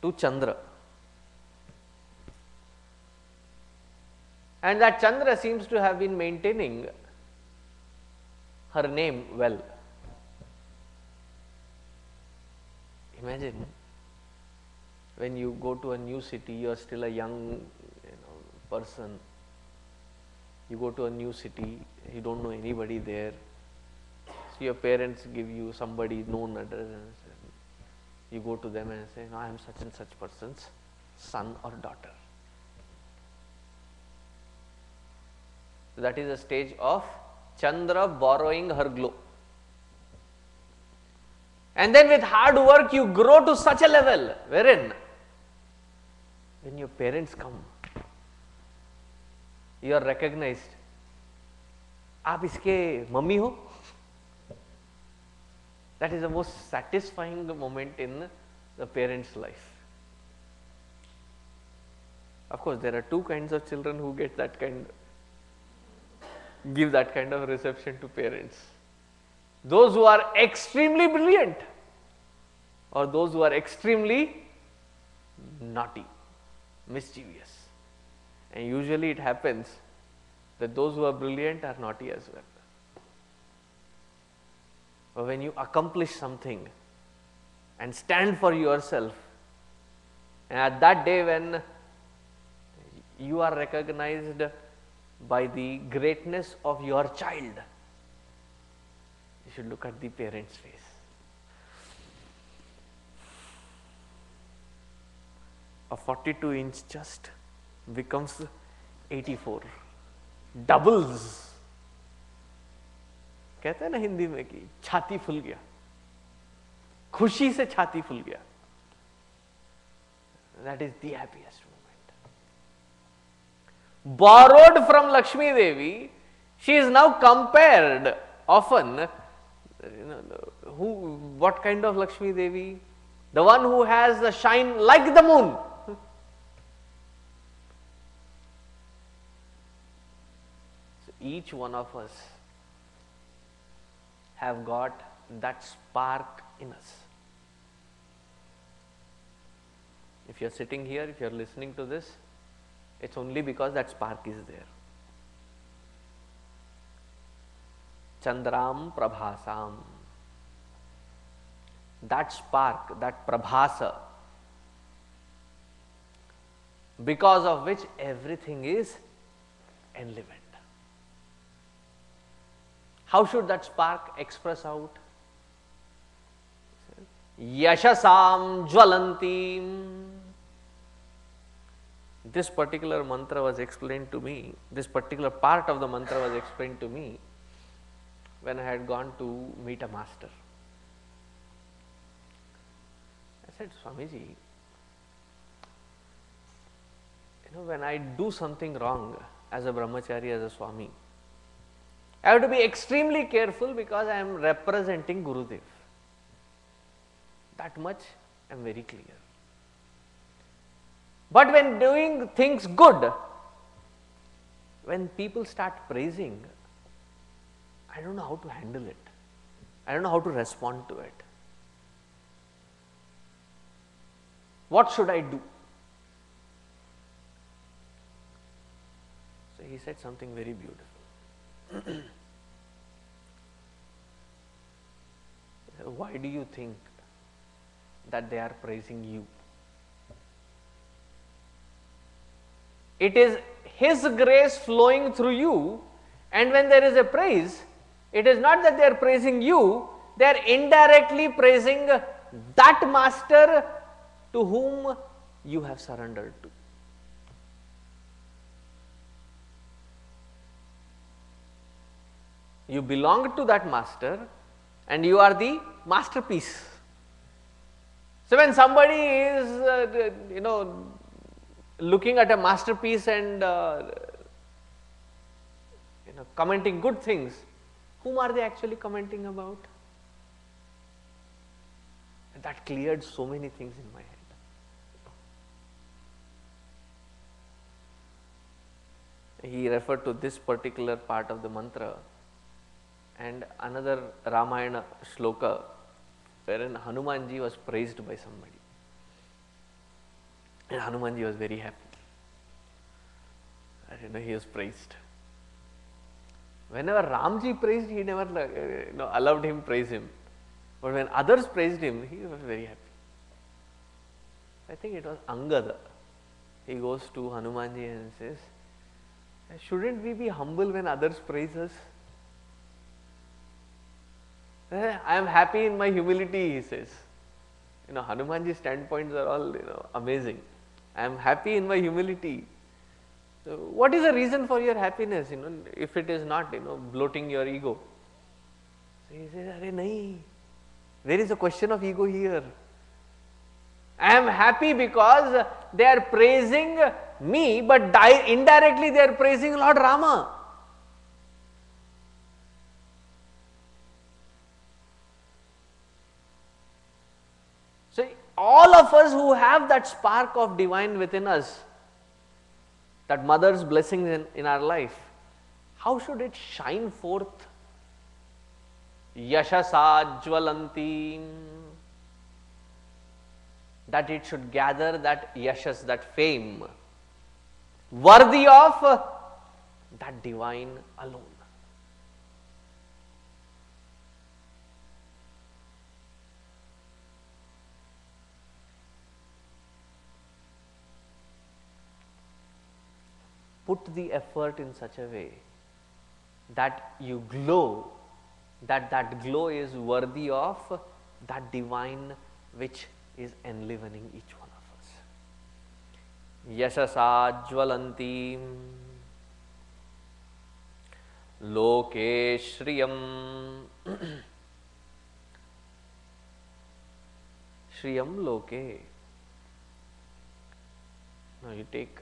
to Chandra, and that Chandra seems to have been maintaining her name well. Imagine when you go to a new city, you are still a young person. You go to a new city, you don't know anybody there. So your parents give you somebody known address, and you go to them and say, "No, I am such and such person's son or daughter." So that is a stage of Chandra borrowing her glow. And then with hard work you grow to such a level wherein when your parents come, you are recognized. आप इसके mummy हो? That is the most satisfying moment in the parent's life. Of course, there are two kinds of children who get give that kind of reception to parents. Those who are extremely brilliant or those who are extremely naughty, mischievous. And usually it happens that those who are brilliant are naughty as well. But when you accomplish something and stand for yourself, and at that day when you are recognized by the greatness of your child, you should look at the parent's face. A 42-inch chest becomes 84, doubles. कहते हैं ना हिंदी में कि छाती फूल गया, खुशी से छाती फूल गया. That is the happiest moment. Borrowed from Lakshmi Devi, she is now compared often. What kind of Lakshmi Devi? The one who has the shine like the moon. So each one of us have got that spark in us. If you are sitting here, if you are listening to this, it's only because that spark is there. Chandram Prabhasam. That spark, that Prabhasa, because of which everything is enlivened. How should that spark express out? Yashasam Jwalantim. This particular mantra was explained to me, this particular part of the mantra was explained to me when I had gone to meet a master. I said, Swamiji, when I do something wrong as a brahmachari, as a Swami, I have to be extremely careful because I am representing Gurudev. That much I am very clear. But when doing things good, when people start praising, I don't know how to handle it. I don't know how to respond to it. What should I do? So he said something very beautiful. Why do you think that they are praising you? It is His grace flowing through you, and when there is a praise, it is not that they are praising you, they are indirectly praising that master to whom you have surrendered to. You belong to that master and you are the masterpiece. So when somebody is, looking at a masterpiece and commenting good things, whom are they actually commenting about? And that cleared so many things in my head. He referred to this particular part of the mantra and another Ramayana shloka wherein Hanumanji was praised by somebody. And Hanumanji was very happy. He was praised. Whenever Ramji praised, he never allowed him praise him. But when others praised him, he was very happy. I think it was Angada. He goes to Hanumanji and says, shouldn't we be humble when others praise us? I am happy in my humility, he says. Hanumanji's standpoints are all amazing. I am happy in my humility. So what is the reason for your happiness, if it is not, bloating your ego? So he says, Arey nahi, there is a question of ego here. I am happy because they are praising me, but indirectly they are praising Lord Rama. So all of us who have that spark of divine within us, that mother's blessings in our life, how should it shine forth? Yashasa jvalanti, that it should gather that yashas, that fame, worthy of that divine alone. Put the effort in such a way that you glow, that glow is worthy of that divine which is enlivening each one of us. Yashasa jvalanti loke shriyam shriyam loke. Now you take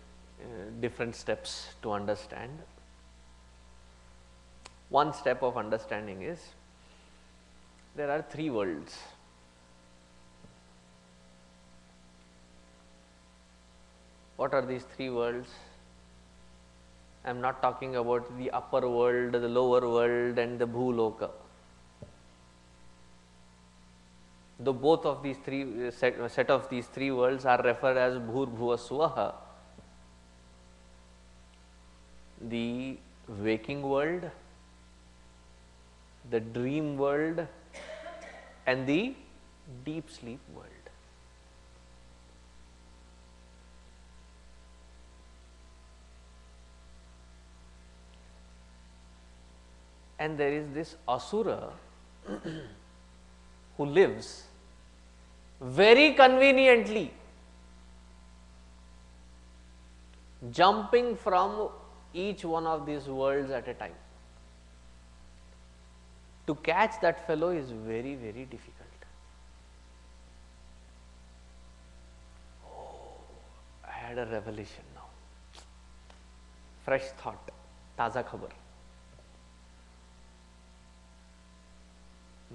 different steps to understand. One step of understanding is there are three worlds. What are these three worlds? I am not talking about the upper world, the lower world and the bhuloka. Though both of these three set of these three worlds are referred as bhur bhuva swaha, the waking world, the dream world and the deep sleep world. And there is this asura who lives very conveniently, jumping from each one of these worlds at a time. To catch that fellow is very, very difficult. Oh, I had a revelation now. Fresh thought, taza khabar.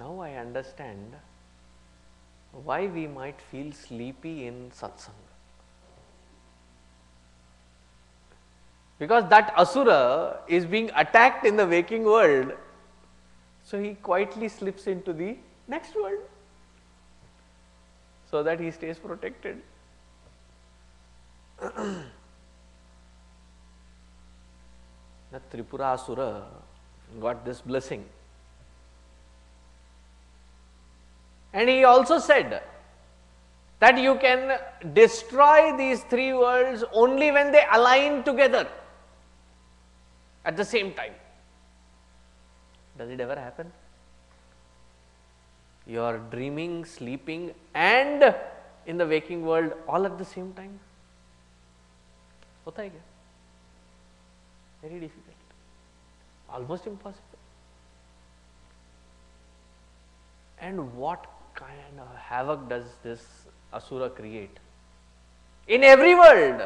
Now I understand why we might feel sleepy in satsang. Because that asura is being attacked in the waking world, so he quietly slips into the next world so that he stays protected. The Tripura asura got this blessing. And he also said that you can destroy these three worlds only when they align together at the same time. Does it ever happen? You are dreaming, sleeping, and in the waking world all at the same time. होता है क्या? Very difficult, almost impossible. And what kind of havoc does this asura create in every world?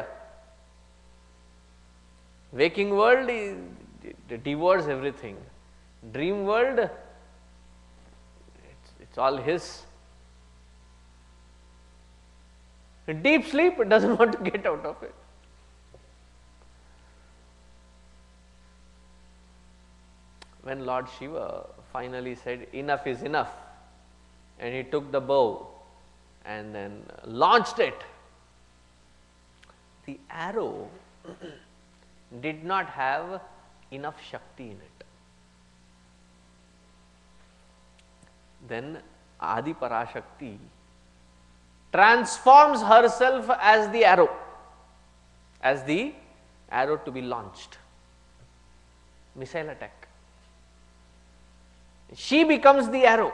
Waking world devours everything. Dream world, it's all his. In deep sleep, it doesn't want to get out of it. When Lord Shiva finally said enough is enough, and he took the bow and then launched it, the arrow did not have enough Shakti in it. Then Adi Parashakti transforms herself as the arrow to be launched. Missile attack. She becomes the arrow.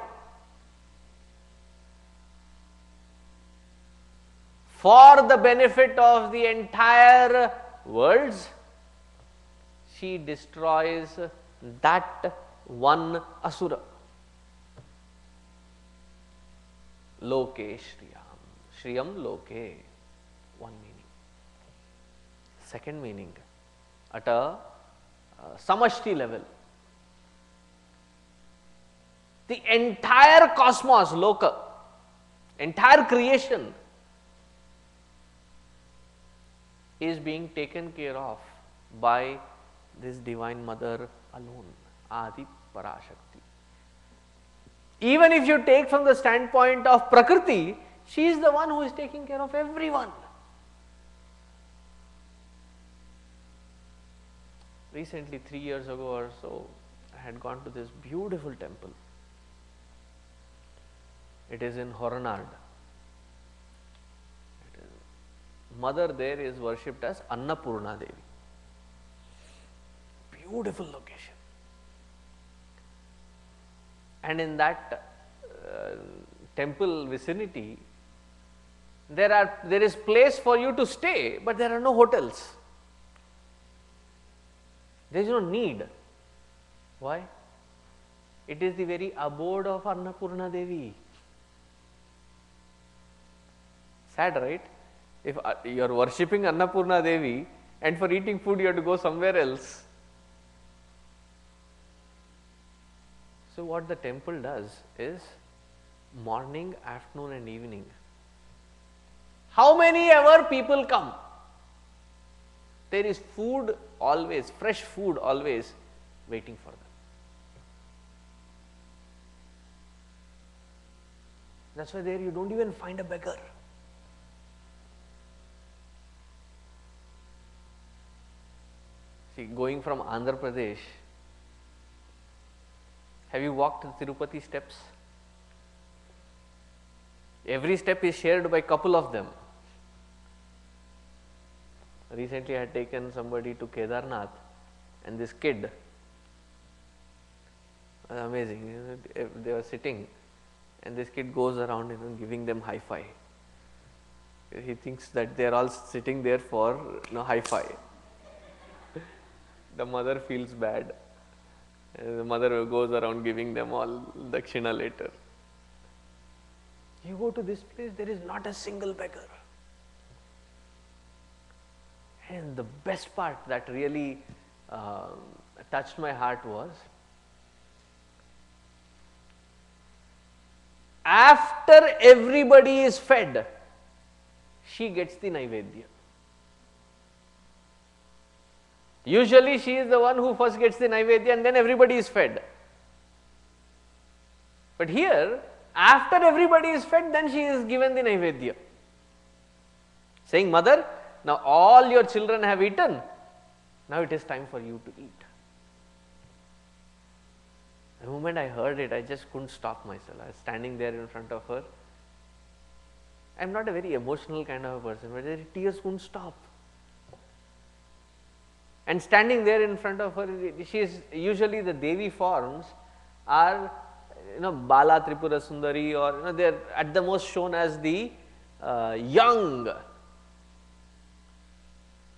For the benefit of the entire worlds, she destroys that one asura. Loke Shriyam. Shriyam Loke. One meaning. Second meaning, at a samashti level, the entire cosmos, Loka, entire creation is being taken care of by this Divine Mother alone, Adi Parashakti. Even if you take from the standpoint of Prakriti, she is the one who is taking care of everyone. Recently, 3 years ago or so, I had gone to this beautiful temple. It is in Horanad. Mother there is worshipped as Annapurna Devi. Beautiful location. And in that temple vicinity, there is place for you to stay, but there are no hotels. There is no need. Why? It is the very abode of Annapurna Devi. Sad, right? If you are worshipping Annapurna Devi and for eating food you have to go somewhere else. So what the temple does is morning, afternoon and evening, how many ever people come, there is food always, fresh food always waiting for them. That's why there you don't even find a beggar. See, going from Andhra Pradesh, have you walked the Tirupati steps? Every step is shared by a couple of them. Recently I had taken somebody to Kedarnath, and this kid, amazing, they were sitting and this kid goes around giving them high-fi. He thinks that they are all sitting there for high-fi. The mother feels bad. The mother goes around giving them all dakshina later. You go to this place, there is not a single beggar. And the best part that really touched my heart was, After everybody is fed, she gets the Naivedya. Usually she is the one who first gets the Naivedya and then everybody is fed. But here, after everybody is fed, then she is given the Naivedya. Saying, mother, now all your children have eaten, now it is time for you to eat. The moment I heard it, I just couldn't stop myself. I was standing there in front of her. I am not a very emotional kind of a person, but the tears couldn't stop. And standing there in front of her, she is usually the Devi forms are, Bala Tripura Sundari, or they are at the most shown as the young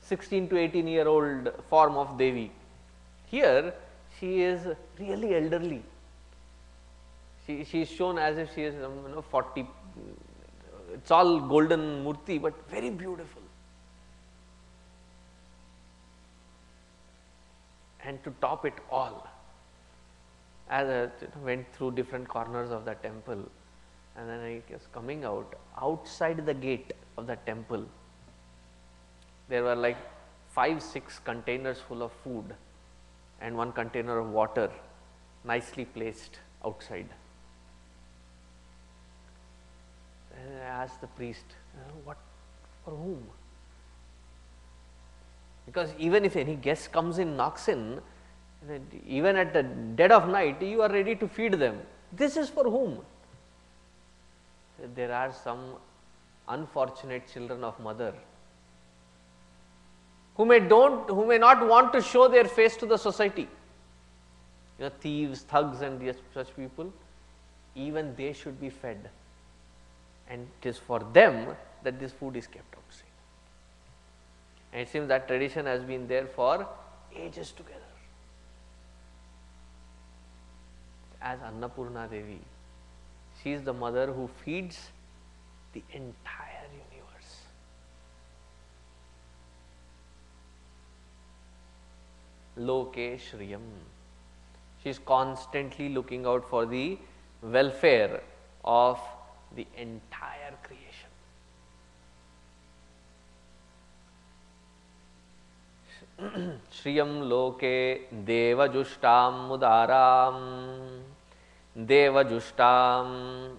16 to 18-year-old form of Devi. Here she is really elderly. She is shown as if she is 40. It's all golden murti, but very beautiful. And to top it all, as I went through different corners of the temple, and then I was coming out, outside the gate of the temple, there were like 5-6 containers full of food and 1 container of water nicely placed outside. And I asked the priest, what, for whom? Because even if any guest comes in, knocks in, even at the dead of night, you are ready to feed them. This is for whom? There are some unfortunate children of mother who may not want to show their face to the society. Thieves, thugs and such people, even they should be fed. And it is for them that this food is kept outside. And it seems that tradition has been there for ages together. As Annapurna Devi, she is the mother who feeds the entire universe. Loke Shriyam. She is constantly looking out for the welfare of the entire creation. Shriyam loke devajushtam mudaram. Devajustam.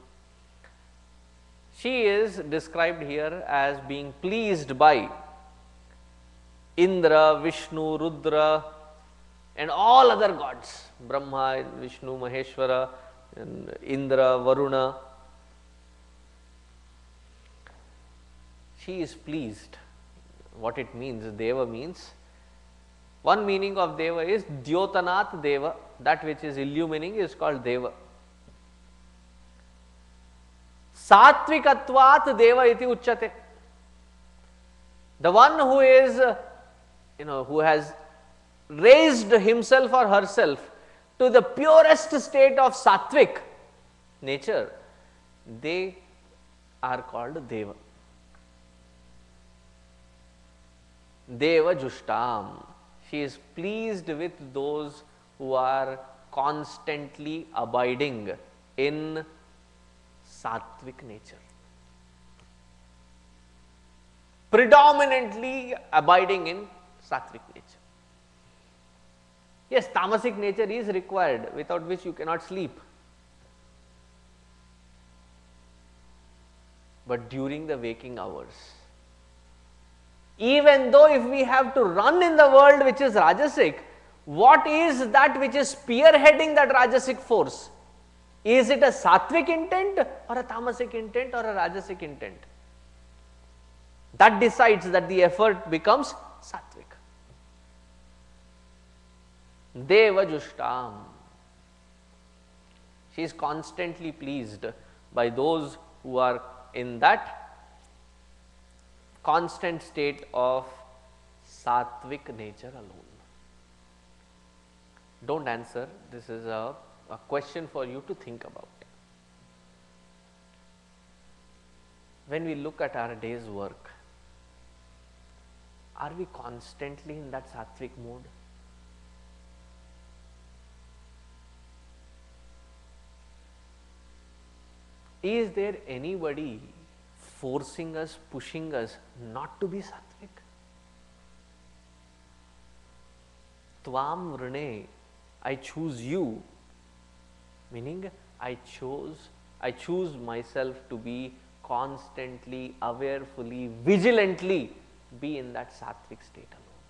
She is described here as being pleased by Indra, Vishnu, Rudra and all other gods, Brahma, Vishnu, Maheshwara, and Indra, Varuna. She is pleased. What it means, Deva means, one meaning of Deva is Dyotanat Deva, that which is illumining is called Deva. Satvikatvat Deva iti uchyate. The one who is, who has raised himself or herself to the purest state of sattvic nature, they are called Deva. Deva Justam. She is pleased with those who are constantly abiding in sattvic nature. Predominantly abiding in sattvic nature. Yes, tamasic nature is required, without which you cannot sleep. But during the waking hours, even though if we have to run in the world which is Rajasic, what is that which is spearheading that Rajasic force? Is it a Sattvic intent or a Tamasic intent or a Rajasic intent? That decides that the effort becomes Sattvic. Deva Justam. She is constantly pleased by those who are in that constant state of sattvic nature alone. Don't answer, this is a question for you to think about. When we look at our day's work, are we constantly in that sattvic mode? Is there anybody forcing us, pushing us not to be sattvic? Tvam vrne, I choose you, meaning I choose myself to be constantly, awarefully, vigilantly be in that sattvic state alone.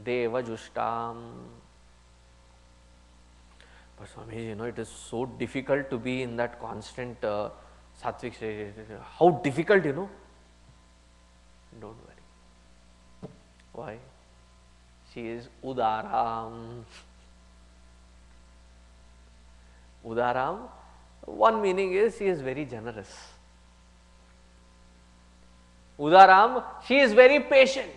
Deva Jushtam. But Swamiji, it is so difficult to be in that constant sattvic state. How difficult, Don't worry. Why? She is Udaram. Udaram, one meaning is she is very generous. Udaram, she is very patient.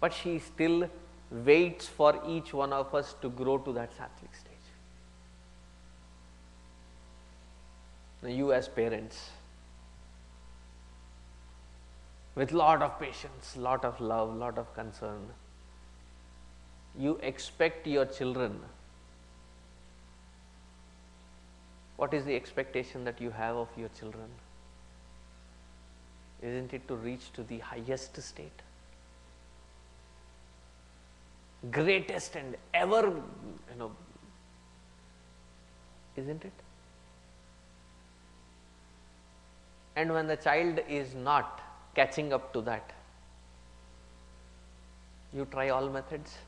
But she still waits for each one of us to grow to that sattvic stage. Now you as parents, with lot of patience, lot of love, lot of concern, you expect your children. What is the expectation that you have of your children? Isn't it to reach to the highest state? Greatest and ever, isn't it? And when the child is not catching up to that, you try all methods.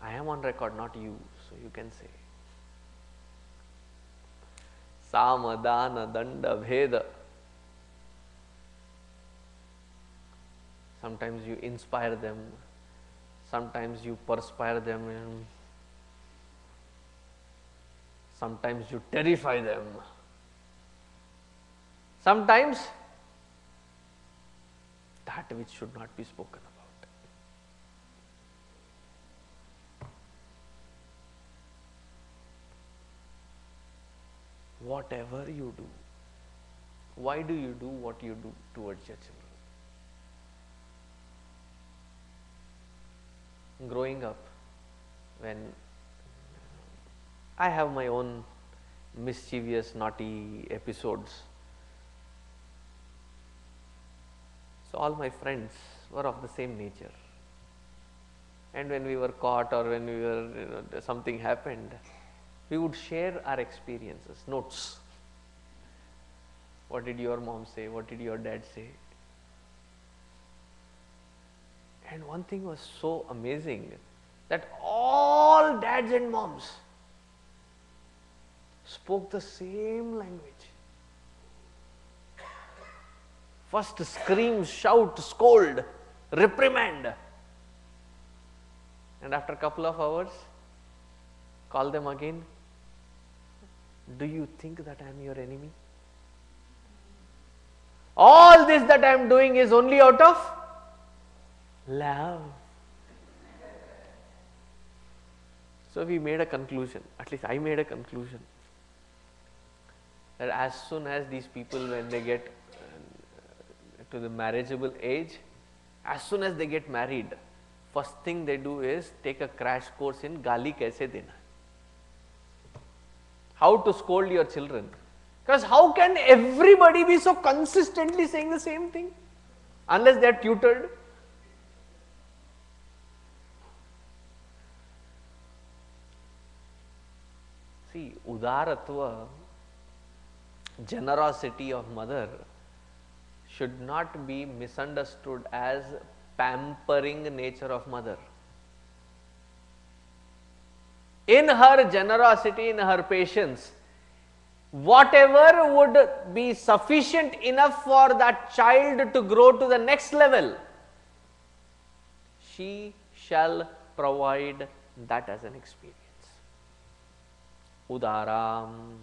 I am on record, not you, so you can say. Samadana danda bheda. Sometimes you inspire them, sometimes you perspire them, and sometimes you terrify them. Sometimes that which should not be spoken about. Whatever you do, why do you do what you do towards your children? Growing up, when I have my own mischievous, naughty episodes, so all my friends were of the same nature. And when we were caught or when we were, something happened, we would share our experiences, notes. What did your mom say? What did your dad say? And one thing was so amazing, that all dads and moms spoke the same language. First scream, shout, scold, reprimand. And after a couple of hours, call them again. Do you think that I am your enemy? All this that I am doing is only out of love. So we made a conclusion, at least I made a conclusion, that as soon as these people, when they get to the marriageable age, as soon as they get married, first thing they do is take a crash course in gali kaise dena. How to scold your children. Because how can everybody be so consistently saying the same thing? Unless they are tutored. See, udaratva, generosity of mother, should not be misunderstood as pampering nature of mother. In her generosity, in her patience, whatever would be sufficient enough for that child to grow to the next level, she shall provide that as an experience. Udaram.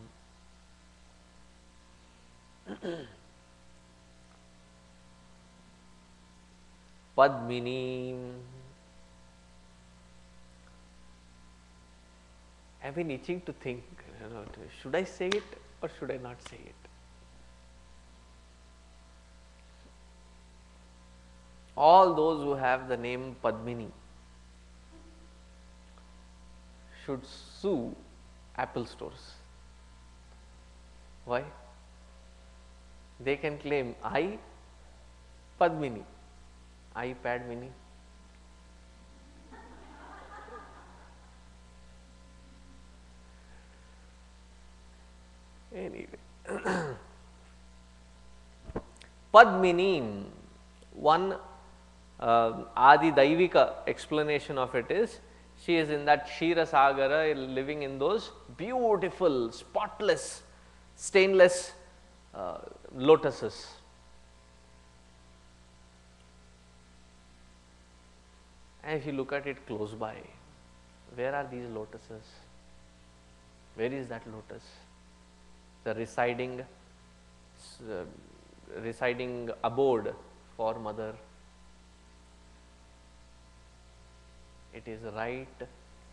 Padmini. I've been itching to think, should I say it or should I not say it? All those who have the name Padmini, should sue Apple stores. Why? They can claim Padmini, iPad mini. Anyway, Padmini, one Adi Daivika explanation of it is, she is in that Kshira Sagara, living in those beautiful, spotless, stainless lotuses. And if you look at it close by, where are these lotuses? Where is that lotus? The residing abode for mother. It is right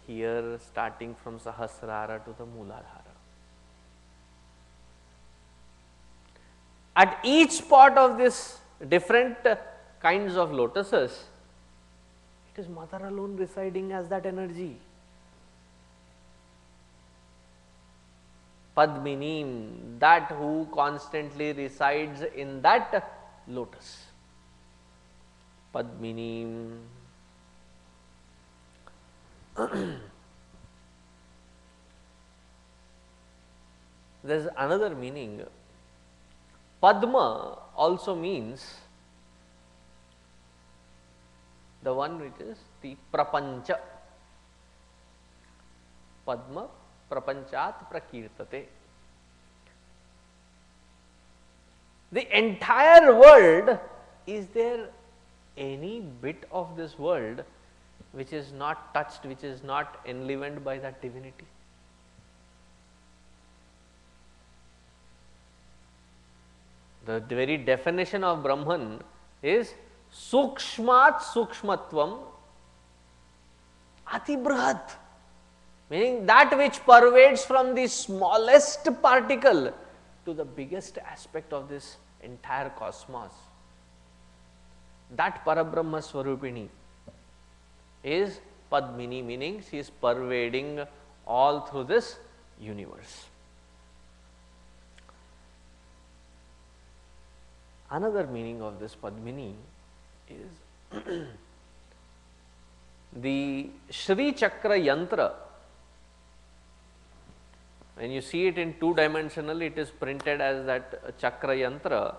here, starting from Sahasrara to the Mooladhara. At each spot of this different kinds of lotuses, it is mother alone residing as that energy. Padminim, that who constantly resides in that lotus. Padminim. There is another meaning. Padma also means the one which is the prapancha. Padma prapanchat prakirtate. The entire world, is there any bit of this world which is not touched, which is not enlivened by that divinity? The very definition of Brahman is sukshmat sukshmatvam atibrhat, meaning that which pervades from the smallest particle to the biggest aspect of this entire cosmos. That Parabrahma Swarupini is Padmini, meaning she is pervading all through this universe. Another meaning of this Padmini is the Sree Chakra Yantra. When you see it in two-dimensional, it is printed as that Chakra Yantra,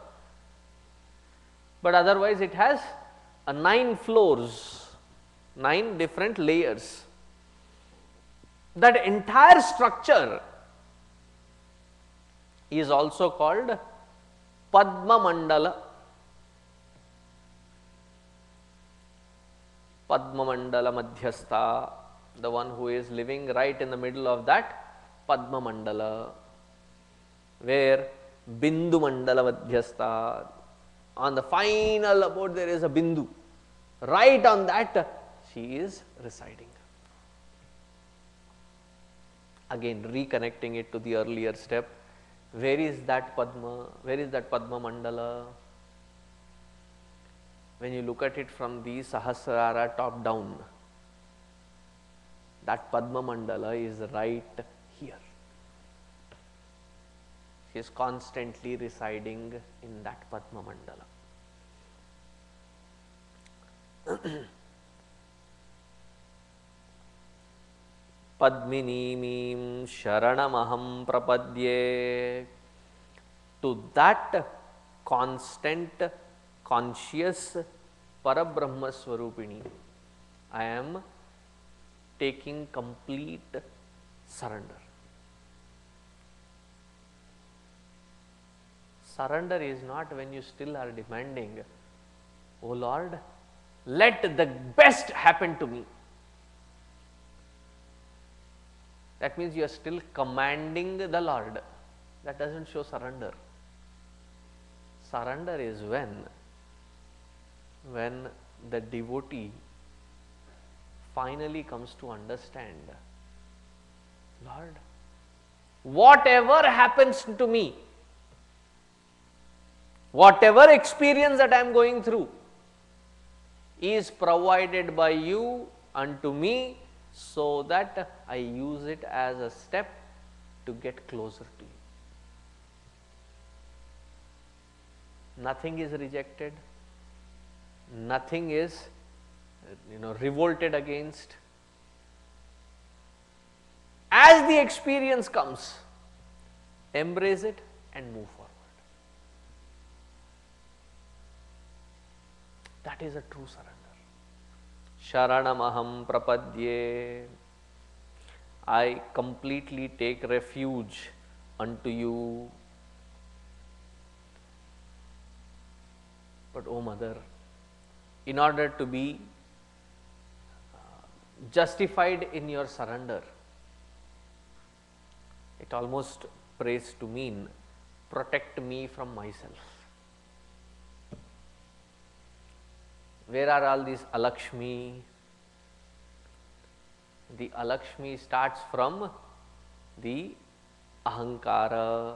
but otherwise it has 9 floors, 9 different layers. That entire structure is also called Padma Mandala. Padma Mandala Madhyastha, the one who is living right in the middle of that Padma Mandala, where Bindu Mandala Madhyastha, on the final abode there is a Bindu, right on that she is residing. Again reconnecting it to the earlier step. Where is that Padma? Where is that Padma Mandala? When you look at it from the Sahasrara top down, that Padma Mandala is right here. She is constantly residing in that Padma Mandala. Padminimim Sharanamaham Prapadye. To that constant, conscious Parabrahma Swarupini, I am taking complete surrender. Surrender is not when you still are demanding, "Oh Lord, let the best happen to me." That means you are still commanding the Lord. That does not show surrender. Surrender is when the devotee finally comes to understand, "Lord, whatever happens to me, whatever experience that I am going through is provided by you unto me so that I use it as a step to get closer to you. Nothing is rejected, nothing is revolted against. As the experience comes, embrace it and move forward. That is a true surrender. Sharanamaham prapadye. I completely take refuge unto you. But O Mother, in order to be justified in your surrender, it almost prays to mean protect me from myself. Where are all these Alakshmi? The Alakshmi starts from the Ahankara.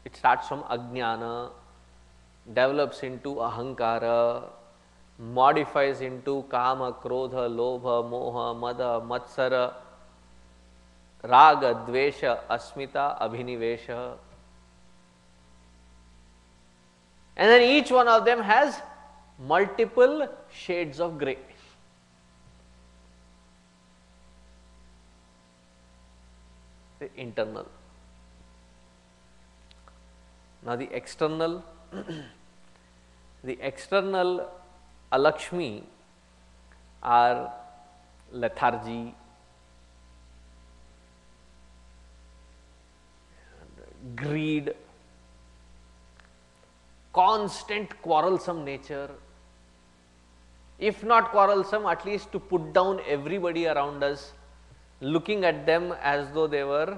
It starts from Ajnana, develops into Ahankara, modifies into Kama, Krodha, Lobha, Moha, Mada, Matsara, Raga, Dvesha, Asmita, Abhinivesha. And then each one of them has multiple shades of grey. The internal. Now the external, the external Alakshmi are lethargy, greed, constant quarrelsome nature. If not quarrelsome, at least to put down everybody around us, looking at them as though they were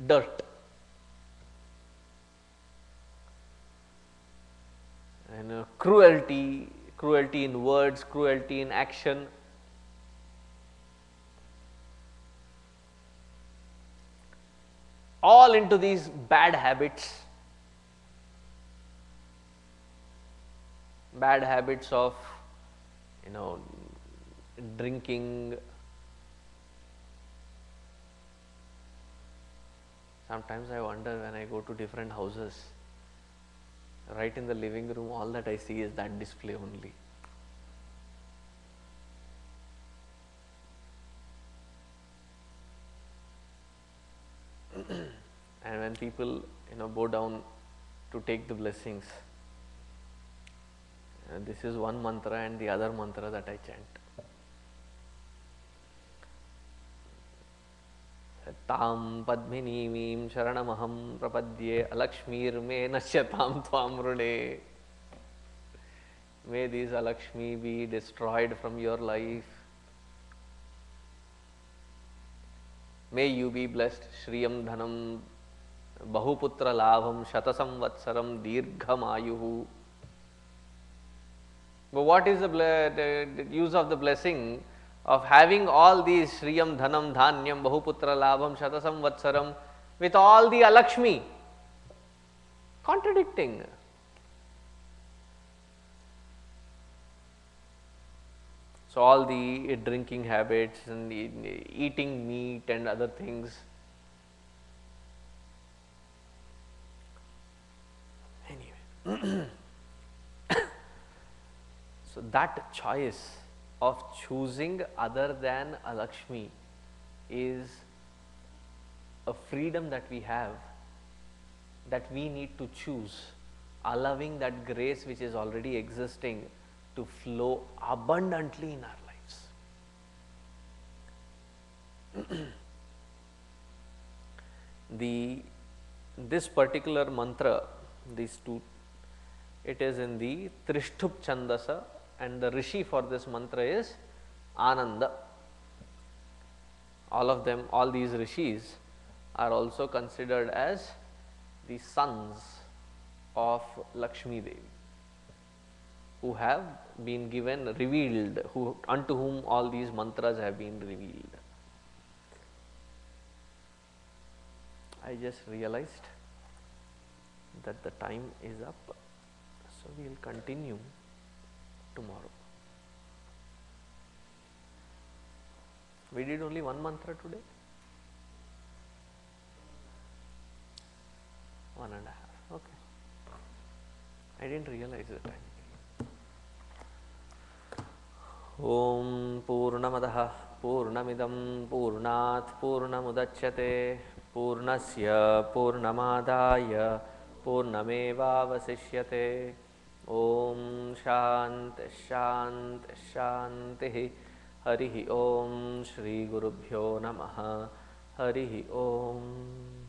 dirt. And cruelty, cruelty in words, cruelty in action. All into these bad habits. Bad habits of drinking. Sometimes I wonder when I go to different houses, right in the living room, all that I see is that display only. And when people bow down to take the blessings, this is one mantra and the other mantra that I chant. Tam padminimim sharanamaham prapadye alakshmir me nashyatam tvam rune. May these Alakshmi be destroyed from your life. May you be blessed. Shriyam dhanam bahuputra labham shatasamvatsaram dirghamayuhu. But what is the use of the blessing of having all these Shriyam dhanam dhanyam bahuputra labham shatasamvatsaram with all the Alakshmi? Contradicting. So all the drinking habits and the eating meat and other things. Anyway. So that choice of choosing other than Alakshmi is a freedom that we have, that we need to choose, allowing that grace which is already existing to flow abundantly in our lives. This particular mantra, these two, it is in the Trishtup Chandasa, and the Rishi for this mantra is Ananda. All of them, all these Rishis are also considered as the sons of Lakshmi Devi, who have been given, revealed, unto whom all these mantras have been revealed. I just realized that the time is up, so we will continue tomorrow. We did only one mantra today? 1.5. Okay. I didn't realize the time. Om Purnamadaha Purnamidam Purnat Purnamudachyate Purnasya Purnamadaya Purnameva Vasishyate. Om Shanti Shanti Shanti. Harihi Om. Shri Gurubhyo Namaha. Harihi Om.